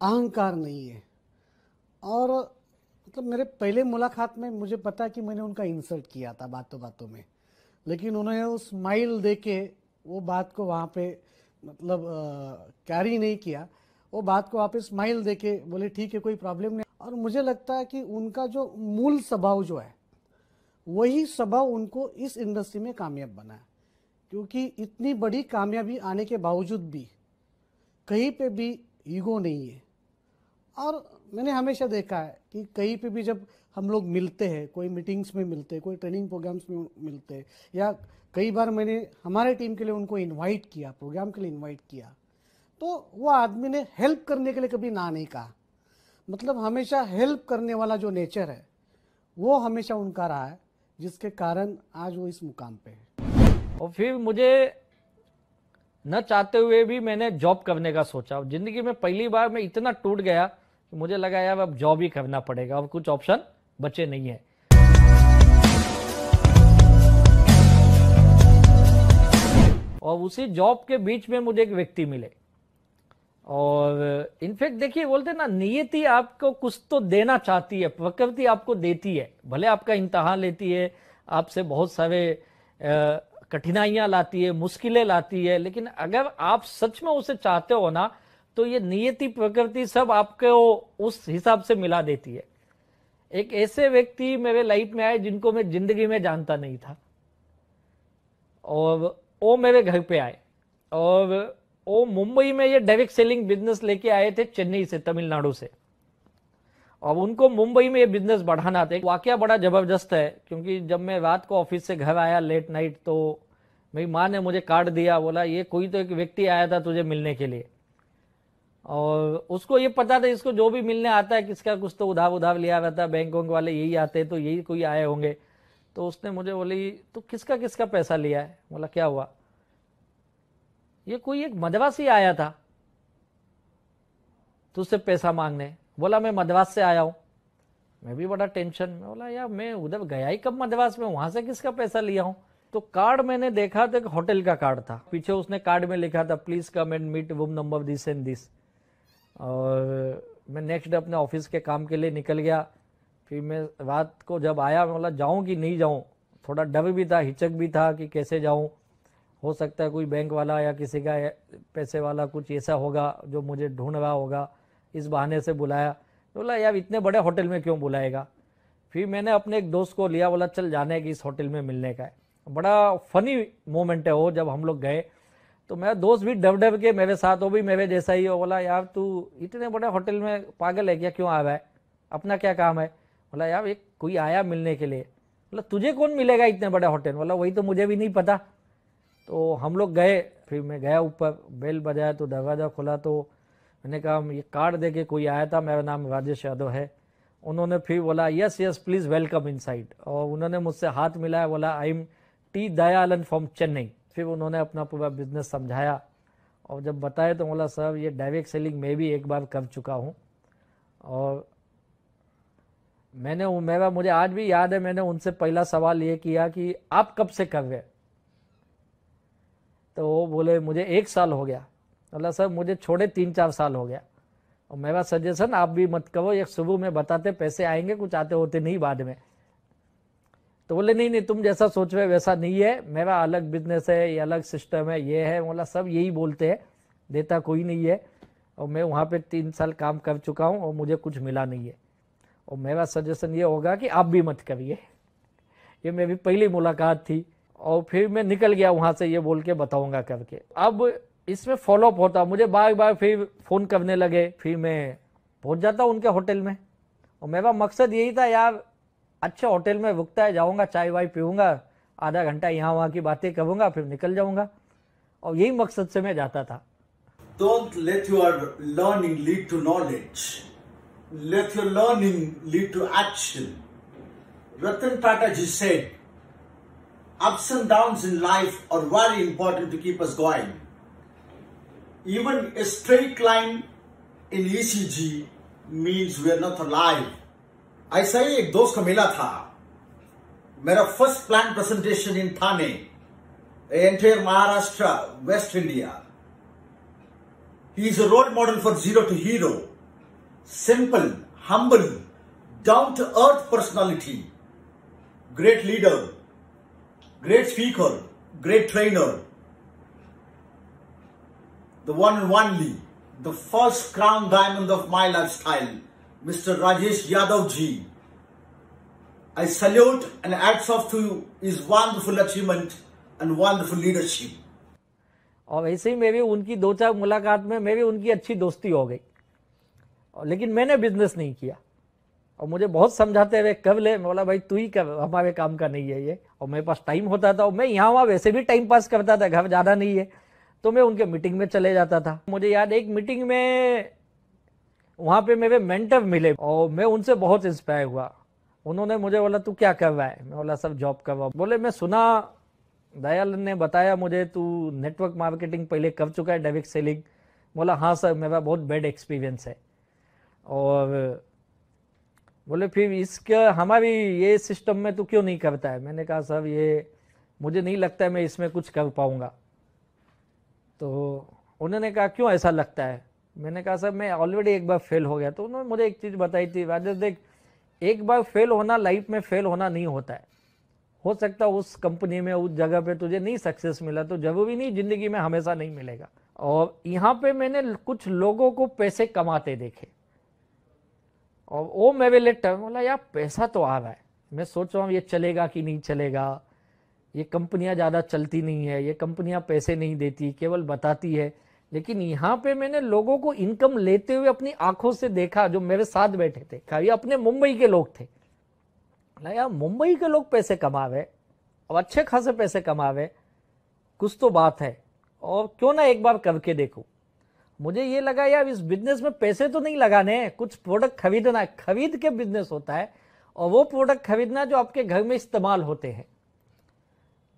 अहंकार नहीं है। और मतलब मेरे पहले मुलाकात में मुझे पता कि मैंने उनका इंसल्ट किया था बातों बातों में, लेकिन उन्होंने वो स्माइल देके वो बात को वहाँ पे मतलब कैरी नहीं किया। वो बात को वहाँ पे स्माइल देके बोले ठीक है कोई प्रॉब्लम नहीं। और मुझे लगता है कि उनका जो मूल स्वभाव जो है वही स्वभाव उनको इस इंडस्ट्री में कामयाब बना है। क्योंकि इतनी बड़ी कामयाबी आने के बावजूद भी कहीं पे भी ईगो नहीं है। और मैंने हमेशा देखा है कि कहीं पे भी जब हम लोग मिलते हैं, कोई मीटिंग्स में मिलते हैं, कोई ट्रेनिंग प्रोग्राम्स में मिलते हैं, या कई बार मैंने हमारे टीम के लिए उनको इनवाइट किया, प्रोग्राम के लिए इनवाइट किया, तो वो आदमी ने हेल्प करने के लिए कभी ना नहीं कहा। मतलब हमेशा हेल्प करने वाला जो नेचर है वो हमेशा उनका रहा है, जिसके कारण आज वो इस मुकाम पे है। और फिर मुझे न चाहते हुए भी मैंने जॉब करने का सोचा। जिंदगी में पहली बार मैं इतना टूट गया कि मुझे लगा यार अब जॉब ही करना पड़ेगा, अब कुछ ऑप्शन बचे नहीं है। और उसी जॉब के बीच में मुझे एक व्यक्ति मिले, और इनफैक्ट देखिए बोलते ना, नियति आपको कुछ तो देना चाहती है, प्रकृति आपको देती है, भले आपका इम्तहान लेती है, आपसे बहुत सारे कठिनाइयां लाती है, मुश्किलें लाती है, लेकिन अगर आप सच में उसे चाहते हो ना, तो ये नियति प्रकृति सब आपको उस हिसाब से मिला देती है। एक ऐसे व्यक्ति मेरे लाइफ में आए जिनको मैं जिंदगी में जानता नहीं था, और वो मेरे घर पे आए, और वो मुंबई में ये डायरेक्ट सेलिंग बिजनेस लेके आए थे, चेन्नई से, तमिलनाडु से। और उनको मुंबई में ये बिजनेस बढ़ाना था। वाकया बड़ा जबरदस्त है, क्योंकि जब मैं रात को ऑफिस से घर आया लेट नाइट, तो मेरी माँ ने मुझे कार्ड दिया, बोला ये कोई तो एक व्यक्ति आया था तुझे मिलने के लिए, और उसको ये पता था इसको जो भी मिलने आता है किसका कुछ तो उधार लिया रहता है, बैंक वाले यही आते हैं, तो यही कोई आए होंगे। तो उसने मुझे बोली तो किसका पैसा लिया है? बोला क्या हुआ? ये कोई एक मदवासी आया था तुझसे पैसा मांगने। बोला मैं मदवास से आया हूं। मैं भी बड़ा टेंशन में, बोला यार मैं उधर गया ही कब मदवास में, वहां से किसका पैसा लिया हूं? तो कार्ड मैंने देखा तो एक होटल का कार्ड था, पीछे उसने कार्ड में लिखा था please come and meet room number this and this. और मैं नेक्स्ट डे अपने ऑफिस के काम के लिए निकल गया। फिर मैं रात को जब आया, मैं बोला जाऊं कि नहीं जाऊं, थोड़ा डर भी था, हिचक भी था कि कैसे जाऊं, हो सकता है कोई बैंक वाला या किसी का पैसे वाला कुछ ऐसा होगा जो मुझे ढूंढ रहा होगा, इस बहाने से बुलाया। बोला यार इतने बड़े होटल में क्यों बुलाएगा। फिर मैंने अपने एक दोस्त को लिया, बोला चल जाने की इस होटल में मिलने का है। बड़ा फनी मोमेंट है वो, जब हम लोग गए तो मेरा दोस्त भी डर के मेरे साथ, वो भी मेरे जैसा ही हो। बोला यार तू इतने बड़े होटल में पागल है क्या, क्यों आ रहा है, अपना क्या काम है? बोला यार एक कोई आया मिलने के लिए। बोला तुझे कौन मिलेगा इतने बड़े होटल? बोला वही तो मुझे भी नहीं पता। तो हम लोग गए, फिर मैं गया ऊपर, बेल बजाया तो दरवाज़ा खुला, तो मैंने कहा ये कार्ड दे के कोई आया था, मेरा नाम राजेश यादव है। उन्होंने फिर बोला yes yes please welcome inside, और उन्होंने मुझसे हाथ मिलाया, बोला I am T Dayalan from Chennai. फिर उन्होंने अपना पूरा बिजनेस समझाया, और जब बताया तो बोला सर ये डायरेक्ट सेलिंग मैं भी एक बार कर चुका हूँ, और मुझे आज भी याद है, मैंने उनसे पहला सवाल ये किया कि आप कब से कर रहे? तो वो बोले मुझे 1 साल हो गया। बोला सर मुझे छोड़े 3-4 साल हो गया, और मेरा सजेशन आप भी मत करो, एक शुरू में बताते पैसे आएंगे, कुछ आते होते नहीं बाद में। तो बोले नहीं तुम जैसा सोच रहे वैसा नहीं है, मेरा अलग बिजनेस है, ये अलग सिस्टम है, ये है। बोला सब यही बोलते हैं, देता कोई नहीं है, और मैं वहाँ पे 3 साल काम कर चुका हूँ और मुझे कुछ मिला नहीं है, और मेरा सजेशन ये होगा कि आप भी मत करिए। ये मेरी पहली मुलाकात थी, और फिर मैं निकल गया वहाँ से ये बोल के बताऊँगा करके। अब इसमें फॉलोअप होता, मुझे बार बार फिर फ़ोन करने लगे, फिर मैं पहुँच जाता उनके होटल में, और मेरा मकसद यही था यार अच्छे होटल में रुकता है, जाऊँगा चाय वाय पीऊँगा, आधा घंटा यहाँ वहाँ की बातें करूँगा, फिर निकल जाऊँगा, और यही मकसद से मैं जाता था। Don't let your learning lead to knowledge. Let your learning lead to action. Ratan Tata ji said, ups and downs in life are very important to keep us going. Even a straight line in ECG means we are not alive. ऐसा ही एक दोस्त का मिला था, मेरा first plan presentation in Thane, entire Maharashtra, waste India. He is a role model for zero to hero. Simple, humble, down to earth personality. Great leader, great speaker, great trainer. The one and only, the first crown diamond of my lifestyle, Mr. Rajesh Yadav ji. I salute and hats off to his wonderful achievement and wonderful leadership. और वैसे ही मेरी उनकी 2-4 मुलाकात में मेरी उनकी अच्छी दोस्ती हो गई, लेकिन मैंने बिजनेस नहीं किया। और मुझे बहुत समझाते हुए कब ले, मैं बोला भाई तू ही कर, हमारे काम का नहीं है ये। और मेरे पास टाइम होता था और मैं यहाँ वहाँ वैसे भी टाइम पास करता था, घर जाना नहीं है तो मैं उनके मीटिंग में चले जाता था। मुझे याद एक मीटिंग में वहाँ पे मेरे मेंटर मिले और मैं उनसे बहुत इंस्पायर हुआ। उन्होंने मुझे बोला तू क्या कर रहा है, मैं बोला सब जॉब कर रहा हूँ। बोले मैं सुना दयालन ने बताया मुझे तू नेटवर्क मार्केटिंग पहले कर चुका है, डायरेक्ट सेलिंग। बोला हाँ सर, मेरा बहुत बैड एक्सपीरियंस है। और बोले फिर इसका हमारी ये सिस्टम में तू क्यों नहीं करता है। मैंने कहा सर ये मुझे नहीं लगता है मैं इसमें कुछ कर पाऊंगा। तो उन्होंने कहा क्यों ऐसा लगता है। मैंने कहा सर मैं ऑलरेडी एक बार फेल हो गया। तो उन्होंने मुझे एक चीज़ बताई थी, राजेश देख एक बार फेल होना लाइफ में फेल होना नहीं होता है। हो सकता है उस कंपनी में उस जगह पे तुझे नहीं सक्सेस मिला तो जरूरी नहीं जिंदगी में हमेशा नहीं मिलेगा। और यहाँ पे मैंने कुछ लोगों को पैसे कमाते देखे और वो मेरे लिए टर्म बोला यार पैसा तो आ रहा है, मैं सोच रहा हूँ ये चलेगा कि नहीं चलेगा, ये कंपनियां ज़्यादा चलती नहीं है, ये कंपनियां पैसे नहीं देती, केवल बताती है। लेकिन यहाँ पे मैंने लोगों को इनकम लेते हुए अपनी आंखों से देखा, जो मेरे साथ बैठे थे, ये अपने मुंबई के लोग थे। यार मुंबई के लोग पैसे कमावे और अच्छे खासे पैसे कमावे, कुछ तो बात है और क्यों ना एक बार करके देखो। मुझे ये लगा यार इस बिजनेस में पैसे तो नहीं लगाने, कुछ प्रोडक्ट खरीदना है, खरीद के बिजनेस होता है और वो प्रोडक्ट खरीदना जो आपके घर में इस्तेमाल होते हैं।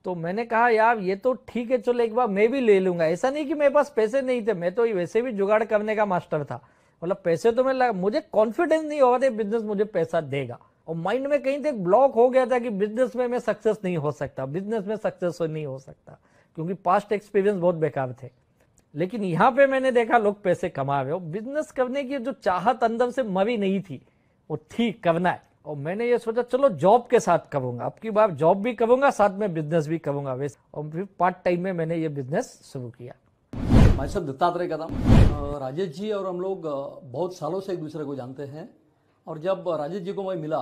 तो मैंने कहा यार ये तो ठीक है, चलो एक बार मैं भी ले लूंगा। ऐसा नहीं कि मेरे पास पैसे नहीं थे, मैं तो वैसे भी जुगाड़ करने का मास्टर था। मतलब पैसे तो मैं मुझे कॉन्फिडेंस नहीं हो रहा था बिजनेस मुझे पैसा देगा, और माइंड में कहीं तक ब्लॉक हो गया था कि बिजनेस में मैं सक्सेस नहीं हो सकता, बिजनेस में सक्सेस नहीं हो सकता, क्योंकि पास्ट एक्सपीरियंस बहुत बेकार थे। लेकिन यहाँ पे मैंने देखा लोग पैसे कमा रहे हो, बिजनेस करने की जो चाहत अंदर से मरी नहीं थी वो थी, करना है। और मैंने ये सोचा चलो जॉब के साथ करूंगा, अब की बार जॉब भी करूंगा साथ में बिजनेस भी करूंगा वैसे। और फिर पार्ट टाइम में मैंने ये बिजनेस शुरू किया। मैं सब दत्तात्रेय का नाम। राजेश जी और हम लोग बहुत सालों से एक दूसरे को जानते हैं, और जब राजेश जी को मैं मिला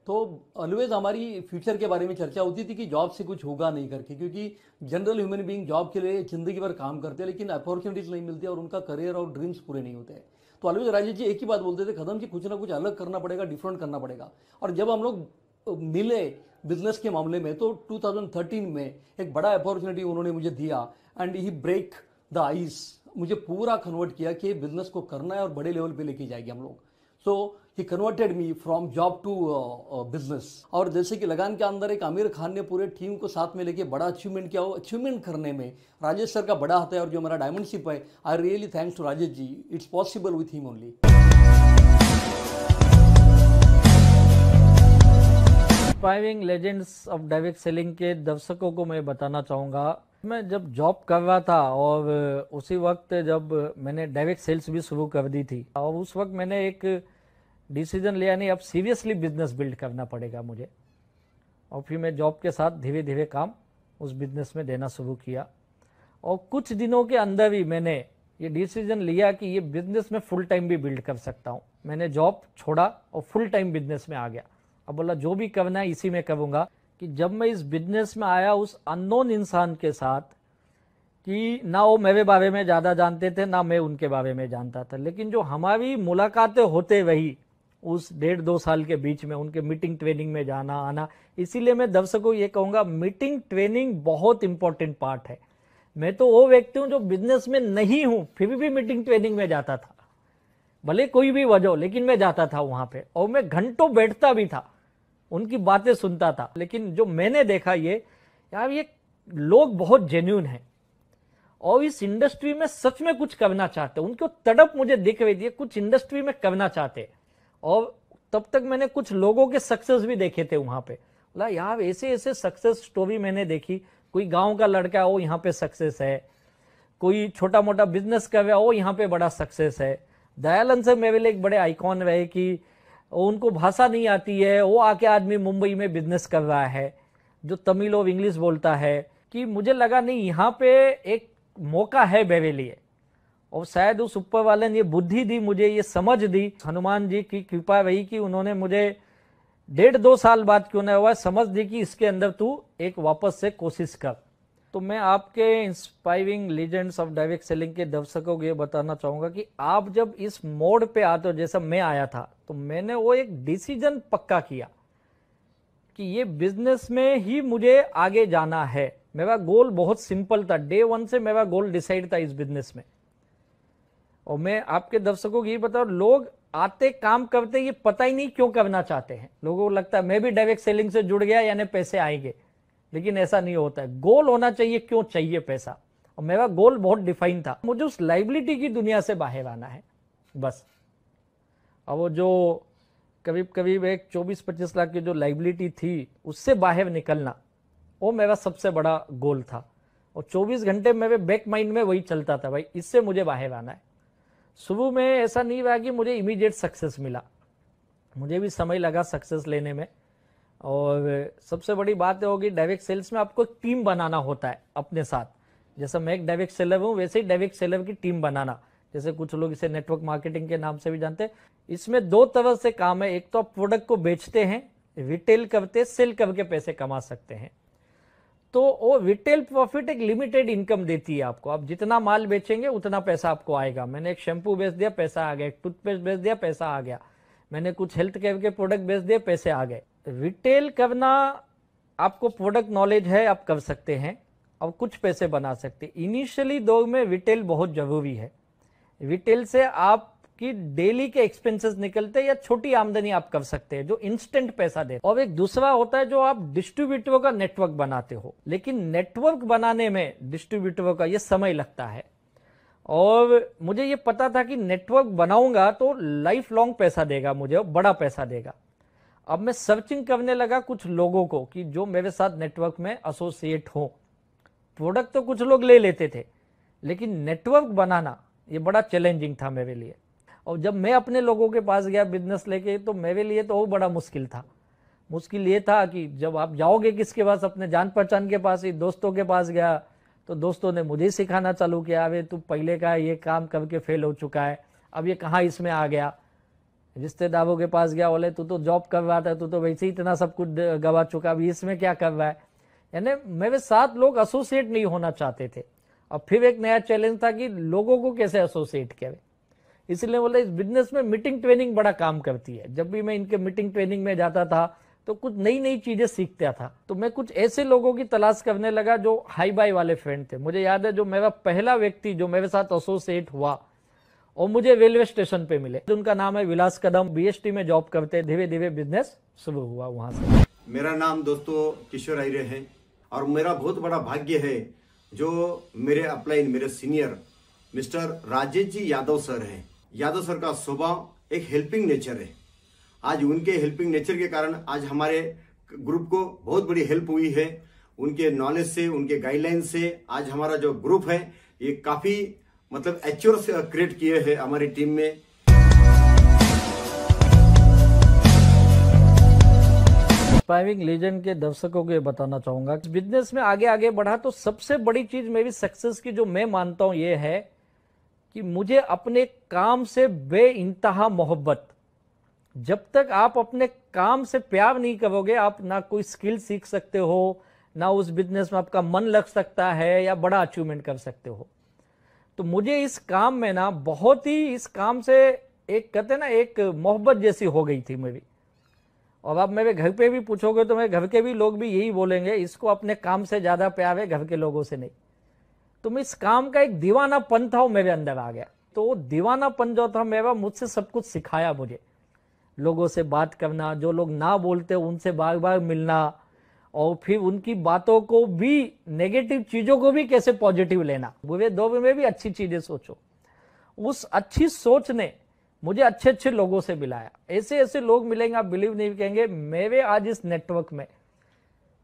तो ऑलवेज हमारी फ्यूचर के बारे में चर्चा होती थी कि जॉब से कुछ होगा नहीं करके, क्योंकि जनरल ह्यूमन बीइंग जॉब के लिए जिंदगी भर काम करते हैं लेकिन अपॉर्चुनिटीज नहीं मिलती और उनका करियर और ड्रीम्स पूरे नहीं होते। तो ऑलवेज राजेश जी एक ही बात बोलते थे, खत्म जी कुछ ना कुछ अलग करना पड़ेगा, डिफरेंट करना पड़ेगा। और जब हम लोग मिले बिजनेस के मामले में तो 2013 में एक बड़ा अपॉर्चुनिटी उन्होंने मुझे दिया and he break the ice, मुझे पूरा कन्वर्ट किया कि बिजनेस को करना है और बड़े लेवल पे लेके जाएंगे हम लोग। So he converted me from job to business. और जैसे कि लगान के अंदर एक आमिर खान ने पूरे टीम को साथ में लेके बड़ा अचीवमेंट किया, वो अचीवमेंट करने में राजेश सर का बड़ा हाथ है। और जो मेरा डायमंडशिप है, I really thanks to Rajesh ji, it's possible with him only. Inspiring legends of direct selling के दर्शकों को मैं बताना चाहूँगा, मैं जब जॉब कर रहा था और उसी वक्त जब मैंने डायरेक्ट सेल्स भी शुरू कर दी थी, और उस वक्त मैंने एक डिसीजन लिया नहीं अब सीरियसली बिजनेस बिल्ड करना पड़ेगा मुझे। और फिर मैं जॉब के साथ धीरे धीरे काम उस बिजनेस में देना शुरू किया, और कुछ दिनों के अंदर ही मैंने ये डिसीजन लिया कि ये बिजनेस में फुल टाइम भी बिल्ड कर सकता हूँ। मैंने जॉब छोड़ा और फुल टाइम बिजनेस में आ गया। अब बोला जो भी करना है इसी में करूँगा। कि जब मैं इस बिजनेस में आया उस अननोन इंसान के साथ, कि ना वो मेरे बारे में ज़्यादा जानते थे ना मैं उनके बारे में जानता था, लेकिन जो हमारी मुलाकातें होते वही उस 1.5-2 साल के बीच में उनके मीटिंग ट्रेनिंग में जाना आना। इसीलिए मैं दर्शकों को ये कहूँगा मीटिंग ट्रेनिंग बहुत इंपॉर्टेंट पार्ट है। मैं तो वो व्यक्ति हूँ जो बिजनेस में नहीं हूँ फिर भी मीटिंग ट्रेनिंग में जाता था, भले कोई भी वजह हो, लेकिन मैं जाता था वहाँ पे और मैं घंटों बैठता भी था, उनकी बातें सुनता था। लेकिन जो मैंने देखा ये यार ये लोग बहुत जेन्युइन हैं और इस इंडस्ट्री में सच में कुछ करना चाहते हैं। उनको तड़प मुझे दिख रही थी, कुछ इंडस्ट्री में करना चाहते। और तब तक मैंने कुछ लोगों के सक्सेस भी देखे थे वहां पे। बोला यार ऐसे ऐसे सक्सेस स्टोरी मैंने देखी, कोई गांव का लड़का है वो यहाँ पे सक्सेस है, कोई छोटा मोटा बिजनेस कर रहा है वो यहाँ पे बड़ा सक्सेस है। दयालन से मेरे लिए एक बड़े आइकॉन रहे कि उनको भाषा नहीं आती है, वो आके आदमी मुंबई में बिजनेस कर रहा है जो तमिल और इंग्लिश बोलता है। कि मुझे लगा नहीं यहाँ पे एक मौका है मेरे लिए, और शायद उस ऊपर वाले ने ये बुद्धि दी मुझे, ये समझ दी, हनुमान जी की कृपा रही कि उन्होंने मुझे 1.5-2 साल बाद क्यों ना हुआ समझ दी कि इसके अंदर तू एक वापस से कोशिश कर। तो मैं आपके inspiring legends of direct selling के दर्शकों को ये बताना चाहूंगा कि आप जब इस मोड पे आते हो, जैसा मैं आया था, तो मैंने वो एक डिसीजन पक्का किया कि ये बिजनेस में ही मुझे आगे जाना है। मेरा गोल बहुत सिंपल था, डे वन से मेरा गोल डिसाइड था इस बिजनेस में। और मैं आपके दर्शकों को ये बताऊं, लोग आते काम करते ये पता ही नहीं क्यों करना चाहते हैं। लोगों को लगता है मैं भी डायरेक्ट सेलिंग से जुड़ गया यानी पैसे आएंगे, लेकिन ऐसा नहीं होता है। गोल होना चाहिए, क्यों चाहिए पैसा। और मेरा गोल बहुत डिफाइन था, मुझे उस लाइबिलिटी की दुनिया से बाहर आना है बस। अब वो जो करीब करीब एक 24-25 लाख की जो लाइबिलिटी थी उससे बाहर निकलना, वो मेरा सबसे बड़ा गोल था। और 24 घंटे मेरे बैक माइंड में वही चलता था, भाई इससे मुझे बाहर आना है। शुरू में ऐसा नहीं हुआ कि मुझे इमीडिएट सक्सेस मिला, मुझे भी समय लगा सक्सेस लेने में। और सबसे बड़ी बात ये होगी, डायरेक्ट सेल्स में आपको एक टीम बनाना होता है अपने साथ। जैसा मैं एक डायरेक्ट सेलर हूँ, वैसे ही डायरेक्ट सेलर की टीम बनाना, जैसे कुछ लोग इसे नेटवर्क मार्केटिंग के नाम से भी जानते हैं। इसमें दो तरह से काम है, एक तो आप प्रोडक्ट को बेचते हैं, रिटेल करते, सेल करके पैसे कमा सकते हैं। तो वो रिटेल प्रॉफिट एक लिमिटेड इनकम देती है आपको, आप जितना माल बेचेंगे उतना पैसा आपको आएगा। मैंने एक शैम्पू बेच दिया, पैसा आ गया, एक टूथपेस्ट बेच दिया, पैसा आ गया, मैंने कुछ हेल्थ केयर के प्रोडक्ट बेच दिए, पैसे आ गए। रिटेल करना, आपको प्रोडक्ट नॉलेज है, आप कर सकते हैं और कुछ पैसे बना सकते हैं। इनिशियली दौर में रिटेल बहुत जरूरी है। रिटेल से आपकी डेली के एक्सपेंसेस निकलते हैं या छोटी आमदनी आप कर सकते हैं जो इंस्टेंट पैसा दे। और एक दूसरा होता है जो आप डिस्ट्रीब्यूटरों का नेटवर्क बनाते हो, लेकिन नेटवर्क बनाने में डिस्ट्रीब्यूटरों का ये समय लगता है। और मुझे ये पता था कि नेटवर्क बनाऊंगा तो लाइफ लॉन्ग पैसा देगा मुझे, बड़ा पैसा देगा। अब मैं सर्चिंग करने लगा कुछ लोगों को कि जो मेरे साथ नेटवर्क में एसोसिएट हो। प्रोडक्ट तो कुछ लोग ले लेते थे, लेकिन नेटवर्क बनाना ये बड़ा चैलेंजिंग था मेरे लिए। और जब मैं अपने लोगों के पास गया बिजनेस लेके, तो मेरे लिए तो वो बड़ा मुश्किल था। मुश्किल ये था कि जब आप जाओगे किसके पास, अपने जान पहचान के पास ही, दोस्तों के पास गया तो दोस्तों ने मुझे सिखाना चालू किया, अरे तू पहले का ये काम करके फेल हो चुका है, अब ये कहाँ इसमें आ गया। रिश्तेदारों के पास गया, बोले तू तो जॉब कर रहा था, तू तो वैसे ही इतना सब कुछ गवा चुका, अभी इसमें क्या कर रहा है। यानी मेरे साथ लोग एसोसिएट नहीं होना चाहते थे। और फिर एक नया चैलेंज था कि लोगों को कैसे एसोसिएट करें। इसलिए बोले इस बिजनेस में मीटिंग ट्रेनिंग बड़ा काम करती है। जब भी मैं इनके मीटिंग ट्रेनिंग में जाता था तो कुछ नई नई चीजें सीखता था। तो मैं कुछ ऐसे लोगों की तलाश करने लगा जो हाई बाई वाले फ्रेंड थे। मुझे याद है जो मेरा पहला व्यक्ति जो मेरे साथ एसोसिएट हुआ और मुझे रेलवे स्टेशन पे मिले, उनका नाम है विलास कदम, बीएसटी में जॉब करते। धीरे धीरे बिजनेस शुरू हुआ वहां से। मेरा नाम दोस्तों किशोर आयरे है और मेरा बहुत बड़ा भाग्य है जो मेरे अपलाइन, मेरे senior mister Rajesh ji Yadav sir हैं। यादव सर का स्वभाव एक हेल्पिंग नेचर है। आज उनके हेल्पिंग नेचर के कारण आज हमारे ग्रुप को बहुत बड़ी हेल्प हुई है। उनके नॉलेज से, उनके गाइडलाइन से आज हमारा जो ग्रुप है ये काफी मतलब एच्योर से क्रिएट किए हैं हमारी टीम में। इंस्पायरिंग लीजेंड के दर्शकों को ये बताना चाहूंगा, बिजनेस में आगे आगे बढ़ा तो सबसे बड़ी चीज मेरी सक्सेस की जो मैं मानता हूं ये है कि मुझे अपने काम से बेइंतहा मोहब्बत। जब तक आप अपने काम से प्यार नहीं करोगे, आप ना कोई स्किल सीख सकते हो, ना उस बिजनेस में आपका मन लग सकता है या बड़ा अचीवमेंट कर सकते हो। तो मुझे इस काम में ना बहुत ही, इस काम से एक कहते हैं ना एक मोहब्बत जैसी हो गई थी मेरी। और आप मेरे घर पे भी पूछोगे तो मेरे घर के भी लोग भी यही बोलेंगे, इसको अपने काम से ज्यादा प्यार है, घर के लोगों से नहीं। तो मैं इस काम का एक दीवानापन था वो मेरे अंदर आ गया। तो वो दीवानापन जो था मेरा, मुझसे सब कुछ सिखाया मुझे। लोगों से बात करना, जो लोग ना बोलते उनसे बार बार मिलना, और फिर उनकी बातों को भी, नेगेटिव चीजों को भी कैसे पॉजिटिव लेना। बुरे दौर में भी अच्छी चीजें सोचो। उस अच्छी सोच ने मुझे अच्छे अच्छे लोगों से मिलाया। ऐसे ऐसे लोग मिलेंगे आप बिलीव नहीं करेंगे। मेरे आज इस नेटवर्क में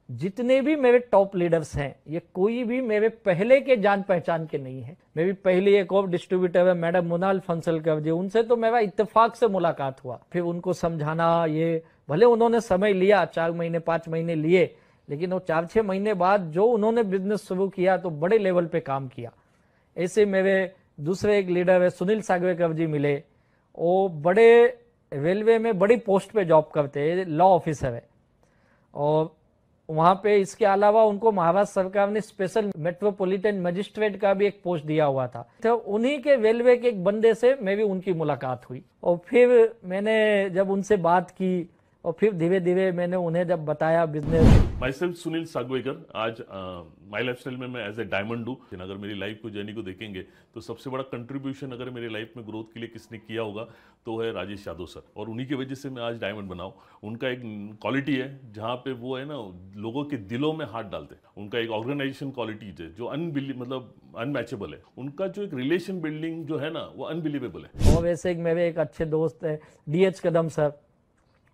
जितने भी मेरे टॉप लीडर्स हैं, ये कोई भी मेरे पहले के जान पहचान के नहीं है। मेरी पहली एक और डिस्ट्रीब्यूटर है मैडम मोनाल फंसलकर जी, उनसे तो मेरा इत्तेफाक से मुलाकात हुआ। फिर उनको समझाना, ये भले उन्होंने समय लिया, 4 महीने 5 महीने लिए, लेकिन वो 4-6 महीने बाद जो उन्होंने बिजनेस शुरू किया तो बड़े लेवल पे काम किया। ऐसे मेरे दूसरे एक लीडर है सुनील सागवेकर जी मिले, वो बड़े रेलवे में बड़ी पोस्ट पे जॉब करते हैं, लॉ ऑफिसर है। और वहाँ पे इसके अलावा उनको महाराष्ट्र सरकार ने स्पेशल मेट्रोपॉलिटन मजिस्ट्रेट का भी एक पोस्ट दिया हुआ था। तो उन्हीं के रेलवे के एक बंदे से मैं भी उनकी मुलाकात हुई और फिर मैंने जब उनसे बात की और फिर धीरे धीरे मैंने उन्हें जब बताया business. My self Sunil Sagvekar. आज माई लाइफस्टाइल में मैं एज ए डायमंड हूँ। अगर मेरी लाइफ को जर्नी को देखेंगे तो सबसे बड़ा कंट्रीब्यूशन अगर मेरी लाइफ में ग्रोथ के लिए किसने किया होगा तो है राजेश यादव सर, और उन्हीं की वजह से मैं आज डायमंड बनाऊँ। उनका एक क्वालिटी है जहाँ पे वो है ना लोगों के दिलों में हाथ डालते हैं। उनका एक ऑर्गेनाइजेशन क्वालिटीज है जो अनमैचेबल है। उनका जो एक रिलेशन बिल्डिंग जो है ना वो अनबिलीवेबल है। और वैसे मेरे एक अच्छे दोस्त है DH कदम सर,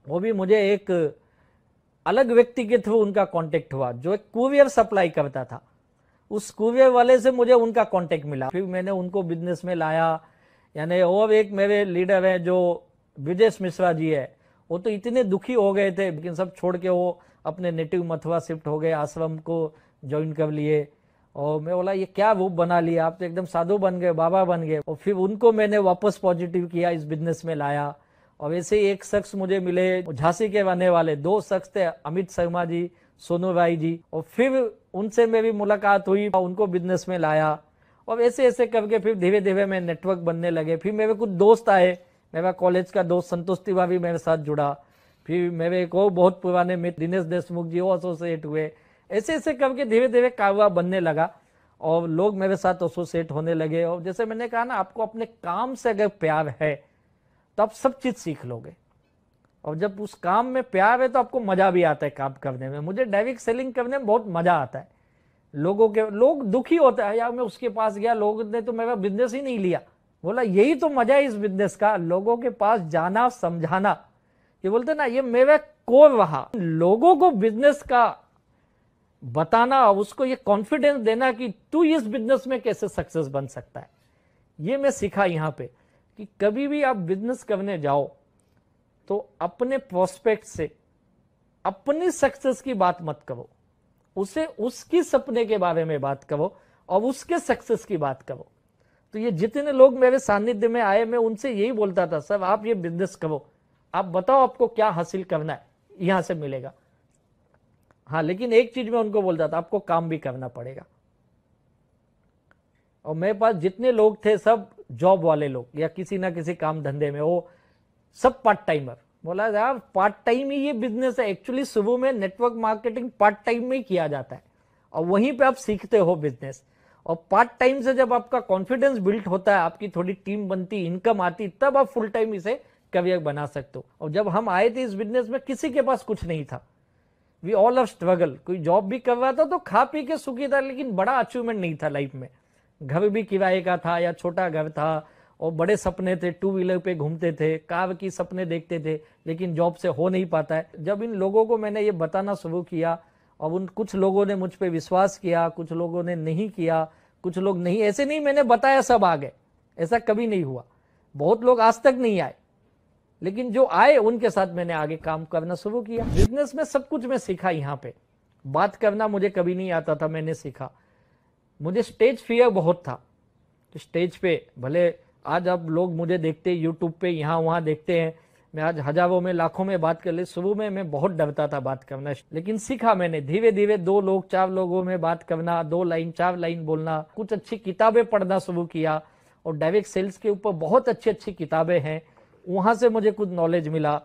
वो भी मुझे एक अलग व्यक्ति के थ्रू उनका कांटेक्ट हुआ जो एक कुरियर सप्लाई करता था। उस कुरियर वाले से मुझे उनका कांटेक्ट मिला, फिर मैंने उनको बिजनेस में लाया। यानी और एक मेरे लीडर हैं जो ब्रिजेश मिश्रा जी है, वो तो इतने दुखी हो गए थे लेकिन सब छोड़ के वो अपने नेटिव मथुरा शिफ्ट हो गए, आश्रम को ज्वाइन कर लिए। और मैं बोला ये क्या रूप बना लिया, आप तो एकदम साधु बन गए, बाबा बन गए। और फिर उनको मैंने वापस पॉजिटिव किया, इस बिजनेस में लाया। और वैसे ही एक शख्स मुझे मिले झांसी के रहने वाले, 2 शख्स थे, अमित शर्मा जी, सोनू राय जी। और फिर उनसे मेरी मुलाकात हुई, उनको बिजनेस में लाया। और ऐसे ऐसे करके फिर धीरे धीरे मैं नेटवर्क बनने लगे। फिर मेरे कुछ दोस्त आए, मेरा कॉलेज का दोस्त संतोष तिवारी मेरे साथ जुड़ा। फिर मेरे एक और बहुत पुराने मित्र दिनेश देशमुख जी वो एसोसिएट हुए। ऐसे ऐसे करके धीरे धीरे कारोबार बनने लगा और लोग मेरे साथ एसोसिएट होने लगे। और जैसे मैंने कहा ना, आपको अपने काम से अगर प्यार है तो आप सब चीज सीख लोगे। और जब उस काम में प्यार है तो आपको मजा भी आता है काम करने में। मुझे डायरेक्ट सेलिंग करने में बहुत मजा आता है। लोग दुखी होते हैं, यार मैं उसके पास गया, लोगों ने तो मेरा बिजनेस ही नहीं लिया। बोला यही तो मजा है इस बिजनेस का, लोगों के पास जाना, समझाना। ये बोलते ना, ये मेरा कोर रहा, लोगों को बिजनेस का बताना और उसको ये कॉन्फिडेंस देना कि तू इस बिजनेस में कैसे सक्सेस बन सकता है। ये मैं सीखा यहाँ पे कि कभी भी आप बिजनेस करने जाओ तो अपने प्रोस्पेक्ट से अपनी सक्सेस की बात मत करो, उसे उसकी सपने के बारे में बात करो और उसके सक्सेस की बात करो। तो ये जितने लोग मेरे सानिध्य में आए, मैं उनसे यही बोलता था, सर आप ये बिजनेस करो, आप बताओ आपको क्या हासिल करना है, यहां से मिलेगा। हाँ, लेकिन एक चीज मैं उनको बोलता था, आपको काम भी करना पड़ेगा। और मेरे पास जितने लोग थे सब जॉब वाले लोग या किसी ना किसी काम धंधे में, वो सब पार्ट टाइमर। बोला यार पार्ट टाइम ही ये बिजनेस है। एक्चुअली सुबह में नेटवर्क मार्केटिंग पार्ट टाइम में ही किया जाता है और वहीं पे आप सीखते हो बिजनेस। और पार्ट टाइम से जब आपका कॉन्फिडेंस बिल्ड होता है, आपकी थोड़ी टीम बनती, इनकम आती, तब आप फुल टाइम इसे करियर बना सकते हो। और जब हम आए थे इस बिजनेस में, किसी के पास कुछ नहीं था। We all of struggle. कोई जॉब भी कर रहा था तो खा पी के सुखी था, लेकिन बड़ा अचीवमेंट नहीं था लाइफ में। घर भी किराए का था या छोटा घर था और बड़े सपने थे, 2 व्हीलर पे घूमते थे, कार की सपने देखते थे, लेकिन जॉब से हो नहीं पाता है। जब इन लोगों को मैंने ये बताना शुरू किया और उन कुछ लोगों ने मुझ पे विश्वास किया, कुछ लोगों ने नहीं किया, कुछ लोग नहीं, ऐसे नहीं मैंने बताया सब आ गए, ऐसा कभी नहीं हुआ। बहुत लोग आज तक नहीं आए, लेकिन जो आए उनके साथ मैंने आगे काम करना शुरू किया। बिजनेस में सब कुछ मैं सीखा। यहाँ पे बात करना मुझे कभी नहीं आता था, मैंने सीखा। मुझे स्टेज फियर बहुत था। तो स्टेज पे भले आज अब लोग मुझे देखते हैं यूट्यूब पे, यहाँ वहाँ देखते हैं, मैं आज हजारों में लाखों में बात कर ले। शुरू में मैं बहुत डरता था बात करना, लेकिन सीखा मैंने धीरे धीरे। 2 लोग 4 लोगों में बात करना, 2 लाइन 4 लाइन बोलना, कुछ अच्छी किताबें पढ़ना शुरू किया। और डायरेक्ट सेल्स के ऊपर बहुत अच्छी अच्छी किताबें हैं, वहां से मुझे कुछ नॉलेज मिला।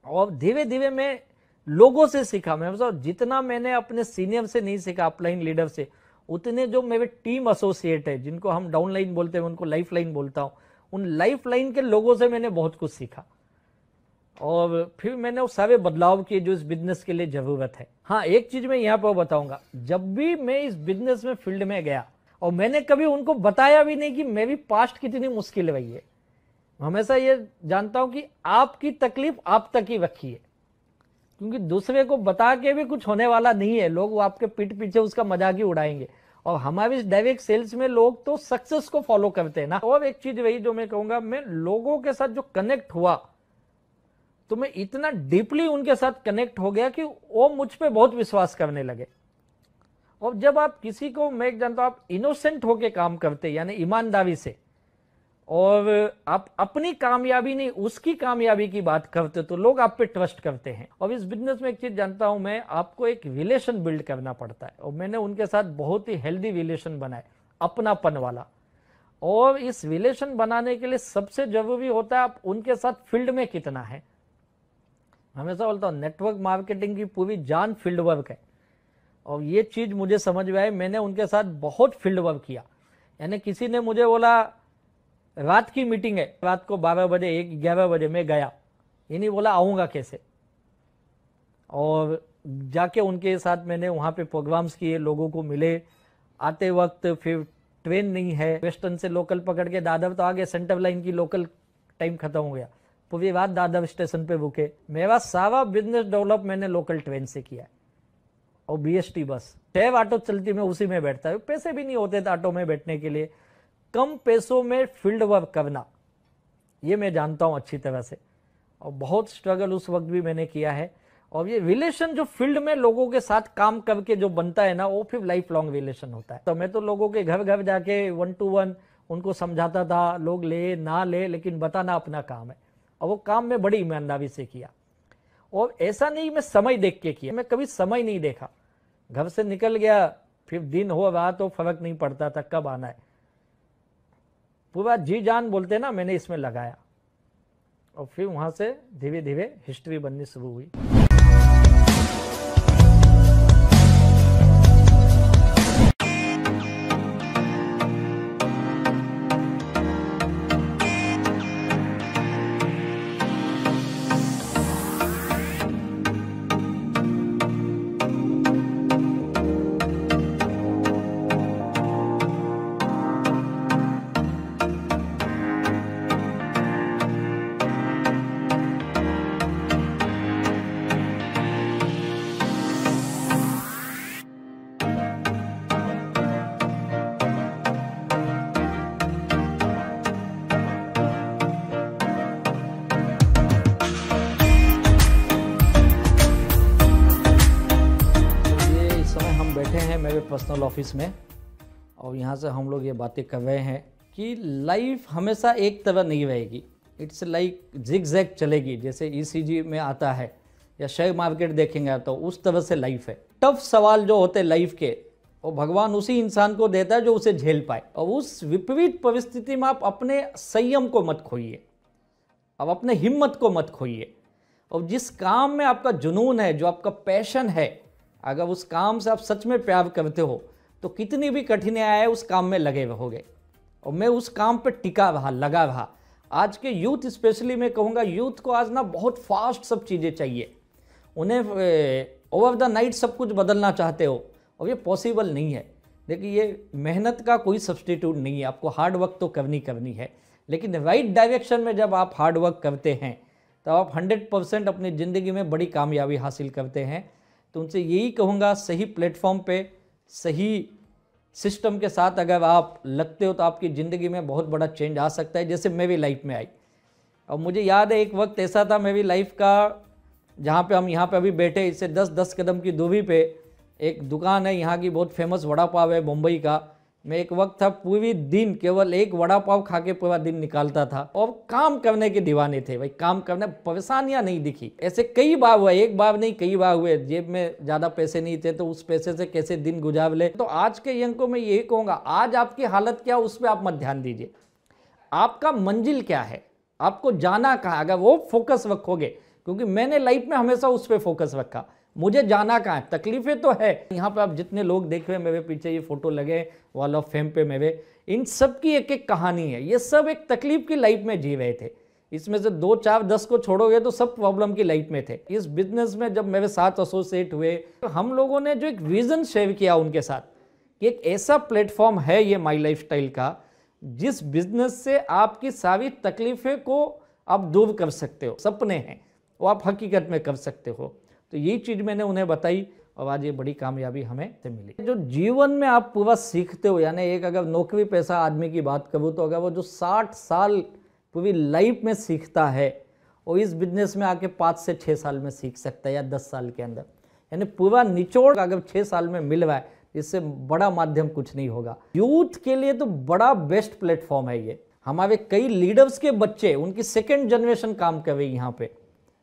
और धीरे धीरे मैं लोगों से सीखा। मैं मतलब जितना मैंने अपने सीनियर से नहीं सीखा, अपलाइन लीडर से, उतने जो मेरे टीम एसोसिएट है, जिनको हम डाउन लाइन बोलते हैं, उनको लाइफ लाइन बोलता हूं, उन लाइफ लाइन के लोगों से मैंने बहुत कुछ सीखा। और फिर मैंने वो सारे बदलाव किए जो इस बिजनेस के लिए जरूरत है। हाँ, एक चीज मैं यहाँ पर बताऊंगा, जब भी मैं इस बिजनेस में फील्ड में गया और मैंने कभी उनको बताया भी नहीं कि मेरी पास्ट कितनी मुश्किल रही है। हमेशा ये जानता हूं कि आपकी तकलीफ आप तक ही रखिए, क्योंकि दूसरे को बता के भी कुछ होने वाला नहीं है। लोग वो आपके पीठ पीछे उसका मजाक ही उड़ाएंगे। और हमारे डायरेक्ट सेल्स में लोग तो सक्सेस को फॉलो करते हैं ना। और एक चीज वही जो मैं कहूंगा, मैं लोगों के साथ जो कनेक्ट हुआ, तो मैं इतना डीपली उनके साथ कनेक्ट हो गया कि वो मुझ पे बहुत विश्वास करने लगे। और जब आप किसी को, मैं जानता हूं, आप इनोसेंट होके काम करते, यानी ईमानदारी से, और आप अपनी कामयाबी नहीं उसकी कामयाबी की बात करते तो लोग आप पे ट्रस्ट करते हैं। और इस बिजनेस में एक चीज जानता हूं मैं, आपको एक रिलेशन बिल्ड करना पड़ता है और मैंने उनके साथ बहुत ही हेल्दी रिलेशन बनाए, अपनापन वाला। और इस रिलेशन बनाने के लिए सबसे जरूरी होता है आप उनके साथ फील्ड में कितना है। हमेशा बोलता हूँ नेटवर्क मार्केटिंग की पूरी जान फील्ड वर्क है और ये चीज मुझे समझ में आई। मैंने उनके साथ बहुत फील्ड वर्क किया। यानी किसी ने मुझे बोला रात की मीटिंग है, रात को 12 बजे 11 बजे मैं गया, ये नहीं बोला आऊँगा कैसे। और जाके उनके साथ मैंने वहाँ पे प्रोग्राम्स किए, लोगों को मिले। आते वक्त फिर ट्रेन नहीं है, वेस्टर्न से लोकल पकड़ के दादर तो आगे, सेंट्रल लाइन की लोकल टाइम खत्म हो गया, पूरी रात दादर स्टेशन पे रुके। मेरा सारा बिजनेस डेवलप मैंने लोकल ट्रेन से किया है और BST बस 6 ऑटो चलती मैं उसी में बैठता है। पैसे भी नहीं होते थे ऑटो में बैठने के लिए। कम पैसों में फील्ड वर्क करना ये मैं जानता हूँ अच्छी तरह से और बहुत स्ट्रगल उस वक्त भी मैंने किया है। और ये रिलेशन जो फील्ड में लोगों के साथ काम करके जो बनता है ना, वो फिर लाइफ लॉन्ग रिलेशन होता है। तो मैं तो लोगों के घर घर जाके 1 to 1 उनको समझाता था, लोग ले ना ले लेकिन बताना अपना काम है। और वो काम मैं बड़ी ईमानदारी से किया। और ऐसा नहीं मैं समय देख के किया, मैं कभी समय नहीं देखा। घर से निकल गया, फिर दिन हो रहा तो फर्क नहीं पड़ता था कब आना है। पूरा जी जान बोलते ना मैंने इसमें लगाया और फिर वहां से धीरे धीरे हिस्ट्री बननी शुरू हुई। मेरे पर्सनल ऑफिस में और यहाँ से हम लोग ये बातें कर रहे हैं कि लाइफ हमेशा एक तरह नहीं रहेगी। इट्स लाइक जिग जैग चलेगी, जैसे ECG में आता है या शेयर मार्केट देखेंगे तो उस तरह से लाइफ है। टफ सवाल जो होते हैं लाइफ के, और भगवान उसी इंसान को देता है जो उसे झेल पाए। और उस विपरीत परिस्थिति में आप अपने संयम को मत खोइए, अब अपने हिम्मत को मत खोइए। और जिस काम में आपका जुनून है, जो आपका पैशन है, अगर उस काम से आप सच में प्यार करते हो तो कितनी भी कठिनाई आए उस काम में लगे रहोगे। और मैं उस काम पे टिका रहा, लगा रहा। आज के यूथ स्पेशली मैं कहूँगा, यूथ को आज ना बहुत फास्ट सब चीज़ें चाहिए। उन्हें ओवर द नाइट सब कुछ बदलना चाहते हो और ये पॉसिबल नहीं है। देखिए ये मेहनत का कोई सब्सटीट्यूट नहीं है, आपको हार्ड वर्क तो करनी है। लेकिन राइट डायरेक्शन में जब आप हार्ड वर्क करते हैं तो आप 100% अपनी ज़िंदगी में बड़ी कामयाबी हासिल करते हैं। तो उनसे यही कहूँगा, सही प्लेटफॉर्म पे सही सिस्टम के साथ अगर आप लगते हो तो आपकी ज़िंदगी में बहुत बड़ा चेंज आ सकता है, जैसे मेरी लाइफ में आई। और मुझे याद है एक वक्त ऐसा था मेरी लाइफ का, जहाँ पे हम यहाँ पे अभी बैठे, इससे 10-10 कदम की दूरी पे एक दुकान है, यहाँ की बहुत फेमस वड़ा पाव है मुंबई का। मैं एक वक्त था पूरी दिन केवल एक वड़ा पाव खा के पूरा दिन निकालता था और काम करने के दीवाने थे भाई। काम करने, परेशानियां नहीं दिखी। ऐसे कई बार हुआ, एक बार नहीं कई बार हुए। जेब में ज़्यादा पैसे नहीं थे तो उस पैसे से कैसे दिन गुजार ले। तो आज के यंग को मैं यही कहूँगा, आज आपकी हालत क्या, उस पर आप मत ध्यान दीजिए। आपका मंजिल क्या है, आपको जाना कहाँ, अगर वो फोकस रखोगे, क्योंकि मैंने लाइफ में हमेशा उस पर फोकस रखा। मुझे जाना कहाँ है, तकलीफें तो है। यहाँ पे आप जितने लोग देख रहे हैं, मेरे पीछे ये फोटो लगे वॉल ऑफ फेम पे मेरे, इन सब की एक एक कहानी है। ये सब एक तकलीफ की लाइफ में जी रहे थे। इसमें से 2, 4, 10 को छोड़ोगे तो सब प्रॉब्लम की लाइफ में थे। इस बिजनेस में जब मेरे साथ एसोसिएट हुए तो हम लोगों ने जो एक विजन शेयर किया उनके साथ कि एक ऐसा प्लेटफॉर्म है ये माई लाइफस्टाइल का, जिस बिजनेस से आपकी सारी तकलीफें को आप दूर कर सकते हो। सपने हैं वो आप हकीकत में कर सकते हो। तो यही चीज़ मैंने उन्हें बताई और आज ये बड़ी कामयाबी हमें मिली। जो जीवन में आप पूरा सीखते हो, यानी एक अगर नौकरी पेशा आदमी की बात करूँ तो अगर वो जो 60 साल पूरी लाइफ में सीखता है, और इस बिजनेस में आके 5 से 6 साल में सीख सकता है या 10 साल के अंदर। यानी पूरा निचोड़ अगर 6 साल में मिल रहा है, इससे बड़ा माध्यम कुछ नहीं होगा। यूथ के लिए तो बड़ा बेस्ट प्लेटफॉर्म है ये। हमारे कई लीडर्स के बच्चे, उनकी सेकेंड जनरेशन काम कर रही यहाँ पे।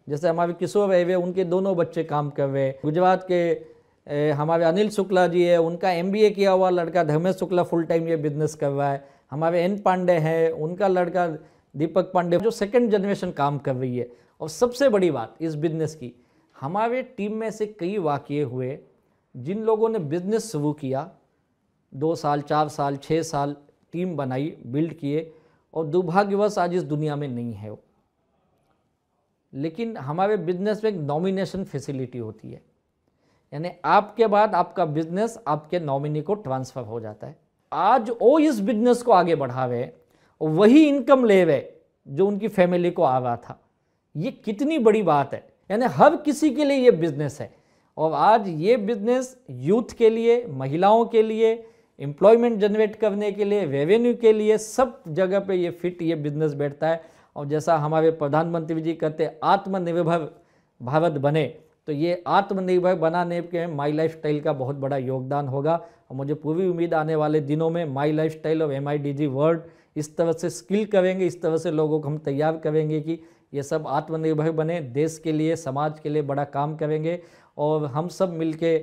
जैसे हमारे किशोर रहे, उनके दोनों बच्चे काम कर रहे। गुजरात के हमारे अनिल शुक्ला जी है, उनका MBA किया हुआ लड़का धर्मेश शुक्ला फुल टाइम ये बिजनेस कर रहा है। हमारे N पांडे हैं, उनका लड़का दीपक पांडे जो सेकेंड जनरेशन काम कर रही है। और सबसे बड़ी बात इस बिजनेस की, हमारे टीम में से कई वाकये हुए जिन लोगों ने बिजनेस शुरू किया, 2 साल 4 साल 6 साल टीम बनाई, बिल्ड किए, और दुर्भाग्यवश आज इस दुनिया में नहीं है वो। लेकिन हमारे बिजनेस में एक नॉमिनेशन फैसिलिटी होती है, यानी आपके बाद आपका बिजनेस आपके नॉमिनी को ट्रांसफर हो जाता है। आज वो इस बिजनेस को आगे बढ़ा रहे और वही इनकम ले रहे जो उनकी फैमिली को आ रहा था। ये कितनी बड़ी बात है, यानी हर किसी के लिए ये बिजनेस है। और आज ये बिजनेस यूथ के लिए, महिलाओं के लिए, एम्प्लॉयमेंट जनरेट करने के लिए, रेवेन्यू के लिए, सब जगह पे ये फिट ये बिजनेस बैठता है। और जैसा हमारे प्रधानमंत्री जी कहते हैं आत्मनिर्भर भारत बने, तो ये आत्मनिर्भर बनाने के माई लाइफस्टाइल का बहुत बड़ा योगदान होगा। और मुझे पूरी उम्मीद आने वाले दिनों में माई लाइफस्टाइल और MIDG वर्ल्ड इस तरह से स्किल करेंगे, इस तरह से लोगों को हम तैयार करेंगे कि ये सब आत्मनिर्भर बने, देश के लिए, समाज के लिए बड़ा काम करेंगे। और हम सब मिलके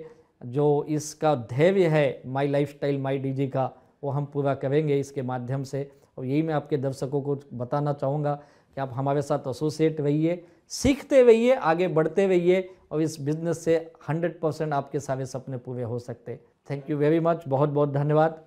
जो इसका ध्येय है माई लाइफस्टाइल MIDG का, वो हम पूरा करेंगे इसके माध्यम से। और यही मैं आपके दर्शकों को बताना चाहूँगा कि आप हमारे साथ एसोसिएट रहिए, सीखते रहिए, आगे बढ़ते रहिए, और इस बिजनेस से 100% आपके सारे सपने पूरे हो सकते हैं। थैंक यू वेरी मच, बहुत बहुत धन्यवाद।